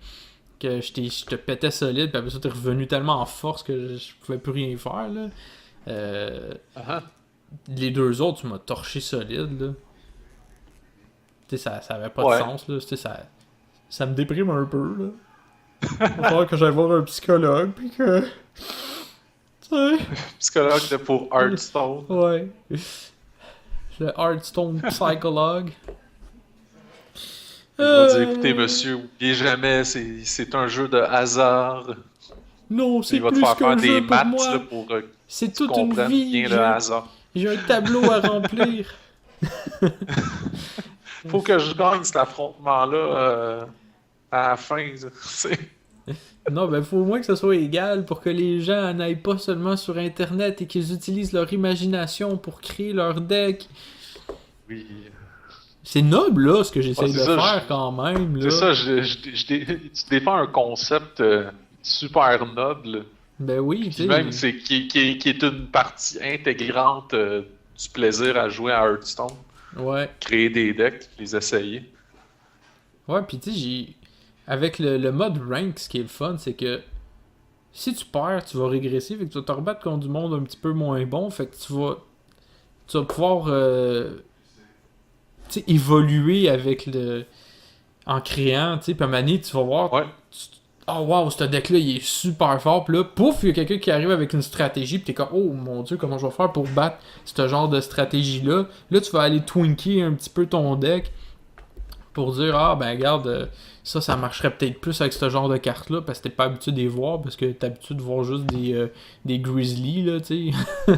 que je te pétais solide, puis après ça, t'es revenu tellement en force que je pouvais plus rien faire, là. Les deux autres, tu m'as torché solide, là. Tu sais, ça avait pas de sens, là. Tu sais, ça me déprime un peu, là. Il va falloir que j'aille voir un psychologue, puis que... Tu sais... Psychologue pour Hearthstone. Ouais. Le Hearthstone psychologue. Il va dire, écoutez, monsieur, oubliez jamais, c'est un jeu de hasard. Non, c'est Il va te plus faire qu'un faire jeu des pour maths moi. là, pour C'est que tu toute une comprennes vie. bien le hasard. J'ai un tableau à remplir. Faut que je gagne cet affrontement-là à la fin. Non, ben faut au moins que ce soit égal pour que les gens n'aillent pas seulement sur Internet et qu'ils utilisent leur imagination pour créer leur deck. Oui. C'est noble, là, ce que j'essaie de ça, faire quand même. Là. C'est ça, tu défends un concept super noble. Ben oui, tu Puis sais. même qui est une partie intégrante du plaisir à jouer à Hearthstone. Ouais. Créer des decks, les essayer. Ouais, pis tu sais, avec le mode rank, ce qui est le fun, c'est que si tu perds, tu vas régresser, fait que tu vas te rebattre contre du monde un petit peu moins bon, fait que tu vas pouvoir tu sais, évoluer avec en créant, tu sais, puis à un moment donné, tu vas voir, Ouais. oh wow, ce deck-là, il est super fort, pis là, pouf, il y a quelqu'un qui arrive avec une stratégie, pis t'es comme, oh mon dieu, comment je vais faire pour battre ce genre de stratégie-là. Là, tu vas aller twinker un petit peu ton deck pour dire, ah ben regarde, ça marcherait peut-être plus avec ce genre de carte-là, parce que t'es pas habitué de les voir, parce que t'es habitué de voir juste des Grizzly, là, tu sais.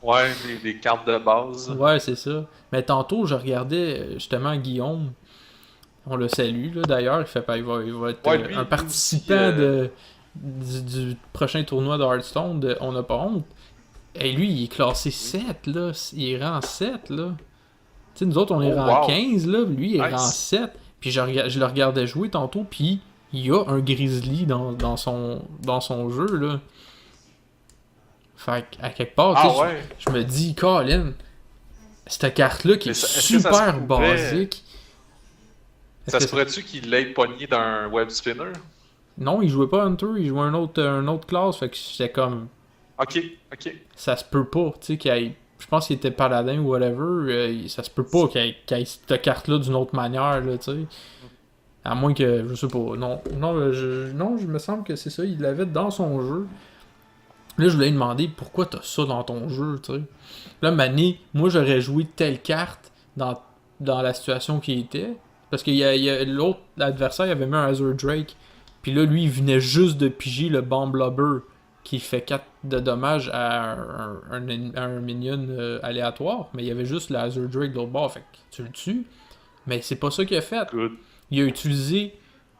Ouais, des cartes de base. Ouais, c'est ça. Mais tantôt, je regardais justement Guillaume. On le salue, là, d'ailleurs. Il va être Ouais, lui, un participant du prochain tournoi de Hearthstone de On n'a pas honte. Et lui, il est classé 7, là. Il est rang 7, là. Tu sais, nous autres, on est rang 15, là. Lui, il est rang 7. Puis je le regardais jouer tantôt, puis il y a un Grizzly dans son jeu, là. Fait qu'à quelque part, tu sais, je me dis, Colin, cette carte-là qui est super basique. Ça se pourrait-tu qu'il l'ait pogné d'un web spinner? Non, il jouait pas Hunter, il jouait un autre classe, fait que c'était comme... Ok. Ça se peut pas, tu sais, qu'il ait... Je pense qu'il était paladin ou whatever, ça se peut pas qu'il ait cette carte-là d'une autre manière, là, tu sais. À moins que, je sais pas, non, je me semble que c'est ça, il l'avait dans son jeu. Là, je voulais lui demander pourquoi t'as ça dans ton jeu, tu sais. Là, Mané, moi, j'aurais joué telle carte dans la situation qui était. Parce que l'autre, l'adversaire, il avait mis un Azure Drake. Puis là, lui, il venait juste de piger le Bomb Lobber qui fait 4 de dommages à un minion aléatoire. Mais il y avait juste le Azure Drake de l'autre bord. Fait que tu le tues. Mais c'est pas ça qu'il a fait. Good. Il a utilisé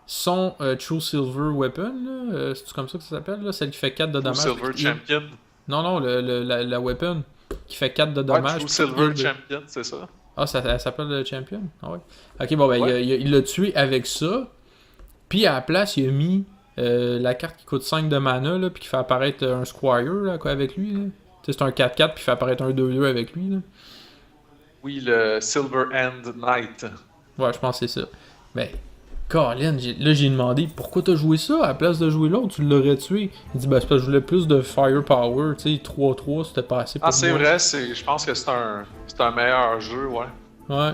son True Silver Weapon, là, c'est comme ça que ça s'appelle, là, celle qui fait 4 de dommages. True Silver Champion. Non, la Weapon qui fait 4 de dommages. True Silver Champion, c'est ça? Ah, ça s'appelle le Champion? Ah ouais. Ok, bon, ben, il l'a tué avec ça. Puis à la place, il a mis la carte qui coûte 5 de mana, là, puis qui fait apparaître un Squire, là, quoi, avec lui, là. Tu sais, c'est un 4-4, puis il fait apparaître un 2-2 avec lui, là. Oui, le Silver End Knight. Ouais, je pense que c'est ça. Ben, Colin, là j'ai demandé pourquoi t'as joué ça à la place de jouer l'autre, tu l'aurais tué. Il dit ben c'est parce que je voulais plus de firepower, tu sais, 3-3 c'était pas assez pour moi. Ah c'est vrai, je pense que c'est un meilleur jeu, ouais. Ouais.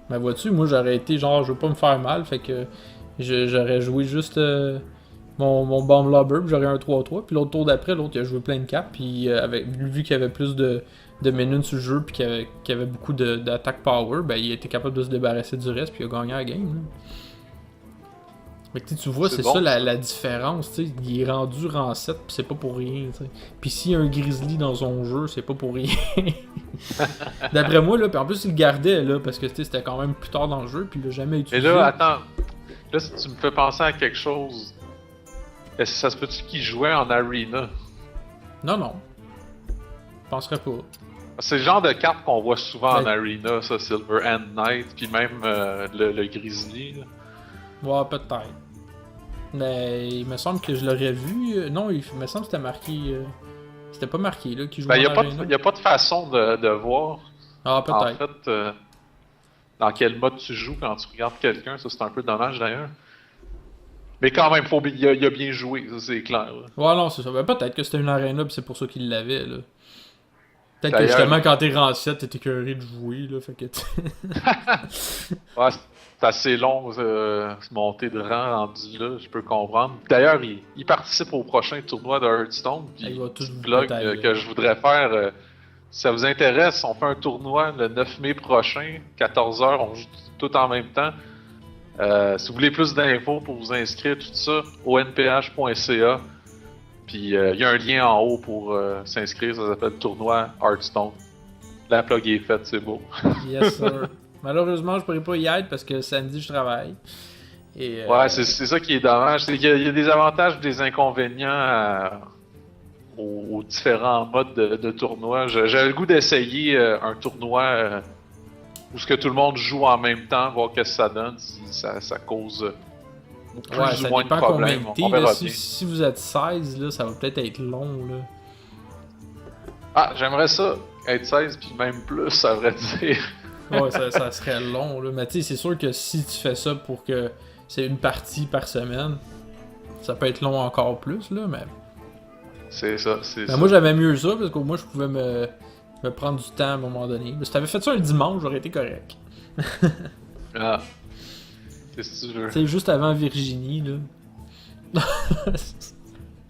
Mais vois-tu, moi j'aurais été genre, je veux pas me faire mal, fait que j'aurais joué juste mon Bomb Lobber, puis j'aurais un 3-3, puis l'autre tour d'après, l'autre il a joué plein de cartes, puis vu qu'il y avait plus de minutes sur le jeu, puis qu'il y avait beaucoup d'attaque power, ben il était capable de se débarrasser du reste, puis il a gagné la game. Là. Fait que tu vois, c'est bon, ça la différence, tu sais. Il est rendu rang 7, puis c'est pas pour rien, tu sais. Puis s'il y a un Grizzly dans son jeu, c'est pas pour rien. D'après moi, là, puis en plus il le gardait, là, parce que c'était quand même plus tard dans le jeu, puis il l'a jamais Mais utilisé. là, attends. Là, si tu me fais penser à quelque chose. Est-ce que ça se peut-tu qu'il jouait en arena? Non. Je penserais pas. C'est le genre de carte qu'on voit souvent en Ben- arena, ça, Silver Hand Knight, puis même le Grizzly. Là. Ouais, peut-être. Mais il me semble que je l'aurais vu. Non, il me semble que c'était marqué. C'était pas marqué, là, qu'il jouait Ben, en arena. y a pas de façon de voir, Ah, en peut-être. fait, dans quel mode tu joues quand tu regardes quelqu'un. Ça, c'est un peu dommage, d'ailleurs. Mais quand même, il a bien joué, ça, c'est clair. Là. Ouais, non, c'est ça. Ben, peut-être que c'était une arena, pis c'est pour ça qu'il l'avait, là. Peut-être que D'ailleurs- justement, quand t'es rang 7, t'es écœuré de jouer, là. Fait que. Ouais, c'est assez long, se monter de rang rendu là, je peux comprendre. D'ailleurs, il participe au prochain tournoi de Hearthstone. Puis, Il va tous vous blog batailler. que je voudrais faire. Si ça vous intéresse, on fait un tournoi le 9 mai prochain, 14h, on joue tout en même temps. Si vous voulez plus d'infos pour vous inscrire, tout ça, onph.ca. Puis il y a un lien en haut pour s'inscrire, ça s'appelle Tournoi Hearthstone. La plug est faite, c'est beau. Yes, sir. Malheureusement, je pourrais pas y être parce que samedi, je travaille. Et, Ouais, c'est ça qui est dommage, c'est qu'il y a des avantages et des inconvénients aux différents modes de tournoi. J'avais le goût d'essayer un tournoi où ce que tout le monde joue en même temps, voir qu'est-ce que ça donne, si ça cause plus ouais, ou ça moins de dépend combien problèmes. de On t'es, là. verra Si, bien. si vous êtes 16, là, ça va peut-être être long, là. Ah, j'aimerais ça être 16 puis même plus, à vrai dire. Ouais, ça serait long, là. Mais tu sais, c'est sûr que si tu fais ça pour que c'est une partie par semaine, ça peut être long encore plus, là, mais... C'est ça, c'est Ben, ça. moi, j'aimais mieux ça, parce qu'au moins, je pouvais me prendre du temps à un moment donné. Mais si t'avais fait ça un dimanche, j'aurais été correct. Ah. Qu'est-ce que tu veux? C'est juste avant Virginie, là.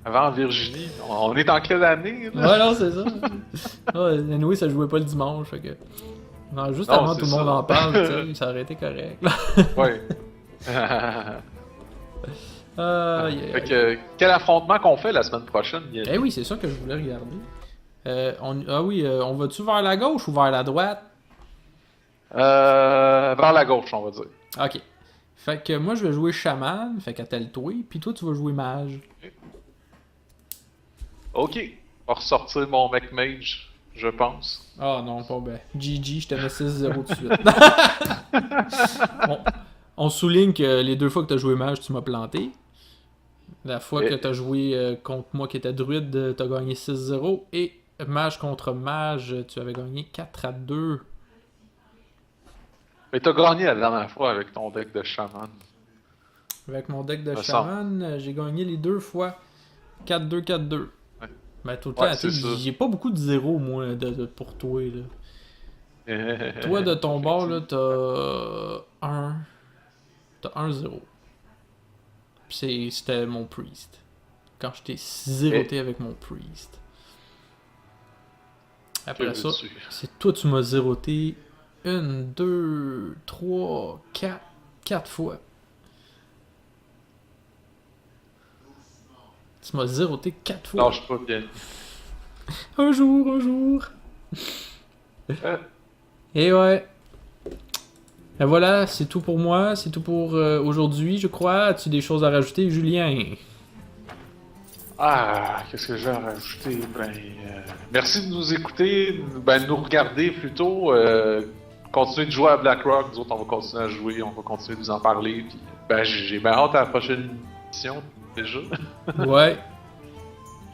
Avant Virginie, on est en quelle année, là? Ouais, non, c'est ça. Ouais, anyway, ça jouait pas le dimanche, fait que... Non, juste Non, avant c'est tout le ça. monde en parle, tu sais, ça aurait été correct. Ouais. Fait que, quel affrontement qu'on fait la semaine prochaine? Eh oui, c'est ça que je voulais regarder. On va-tu vers la gauche ou vers la droite? Vers la gauche, on va dire. Ok. Fait que moi, je vais jouer chaman, fait qu'attelle-toi, puis toi, tu vas jouer mage. Ok. On va ressortir mon mec mage, je pense. Ah non, pas ben. GG, je te mets 6-0 tout de suite. on souligne que les deux fois que t'as joué mage, tu m'as planté. La fois que t'as joué contre moi qui était druide, t'as gagné 6-0. Et mage contre mage, tu avais gagné 4-2. Mais t'as gagné la dernière fois avec ton deck de chaman. Avec mon deck de Me chaman, j'ai gagné les deux fois 4-2, 4-2. Ouais. Ben tout le Ouais, temps, c'est tu sais, ça. j'ai pas beaucoup de zéros, moi, pour toi, là. Toi, de ton bord, là, t'as 1. T'as 1-0. Puis c'était mon priest. Quand j'étais zéroté avec mon priest. Après ça, c'est toi, tu m'as zéroté 1, 2, 3, 4. 4 fois. Tu m'as zéroté 4 fois. Non, je suis pas bien. Un jour. Et ouais. Et voilà, c'est tout pour moi, c'est tout pour aujourd'hui, je crois. As-tu des choses à rajouter, Julien? Ah, qu'est-ce que j'ai à rajouter? Merci de nous écouter, de nous regarder plutôt. Continuez de jouer à BlackRock, nous autres on va continuer à jouer, on va continuer de vous en parler. Puis, j'ai bien hâte à la prochaine émission déjà. Ouais.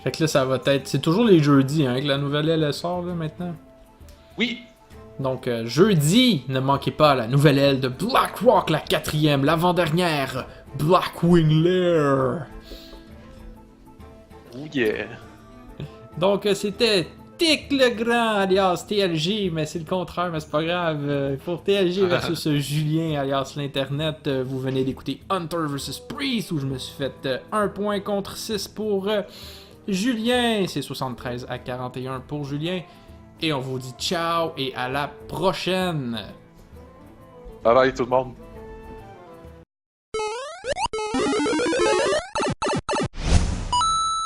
Fait que là, ça va être... C'est toujours les jeudis, hein, que la nouvelle aile sort, là, maintenant. Oui! Donc, jeudi, ne manquez pas la nouvelle aile de BlackRock, la 4e, l'avant-dernière, Blackwing Lair. Oh yeah! Donc, c'était Tic le grand, alias TLG, mais c'est le contraire, mais c'est pas grave. Pour TLG versus Julien, alias l'Internet, vous venez d'écouter Hunter vs Priest, où je me suis fait 1 point contre 6 pour Julien. C'est 73-41 pour Julien. Et on vous dit ciao et à la prochaine. Bye bye tout le monde.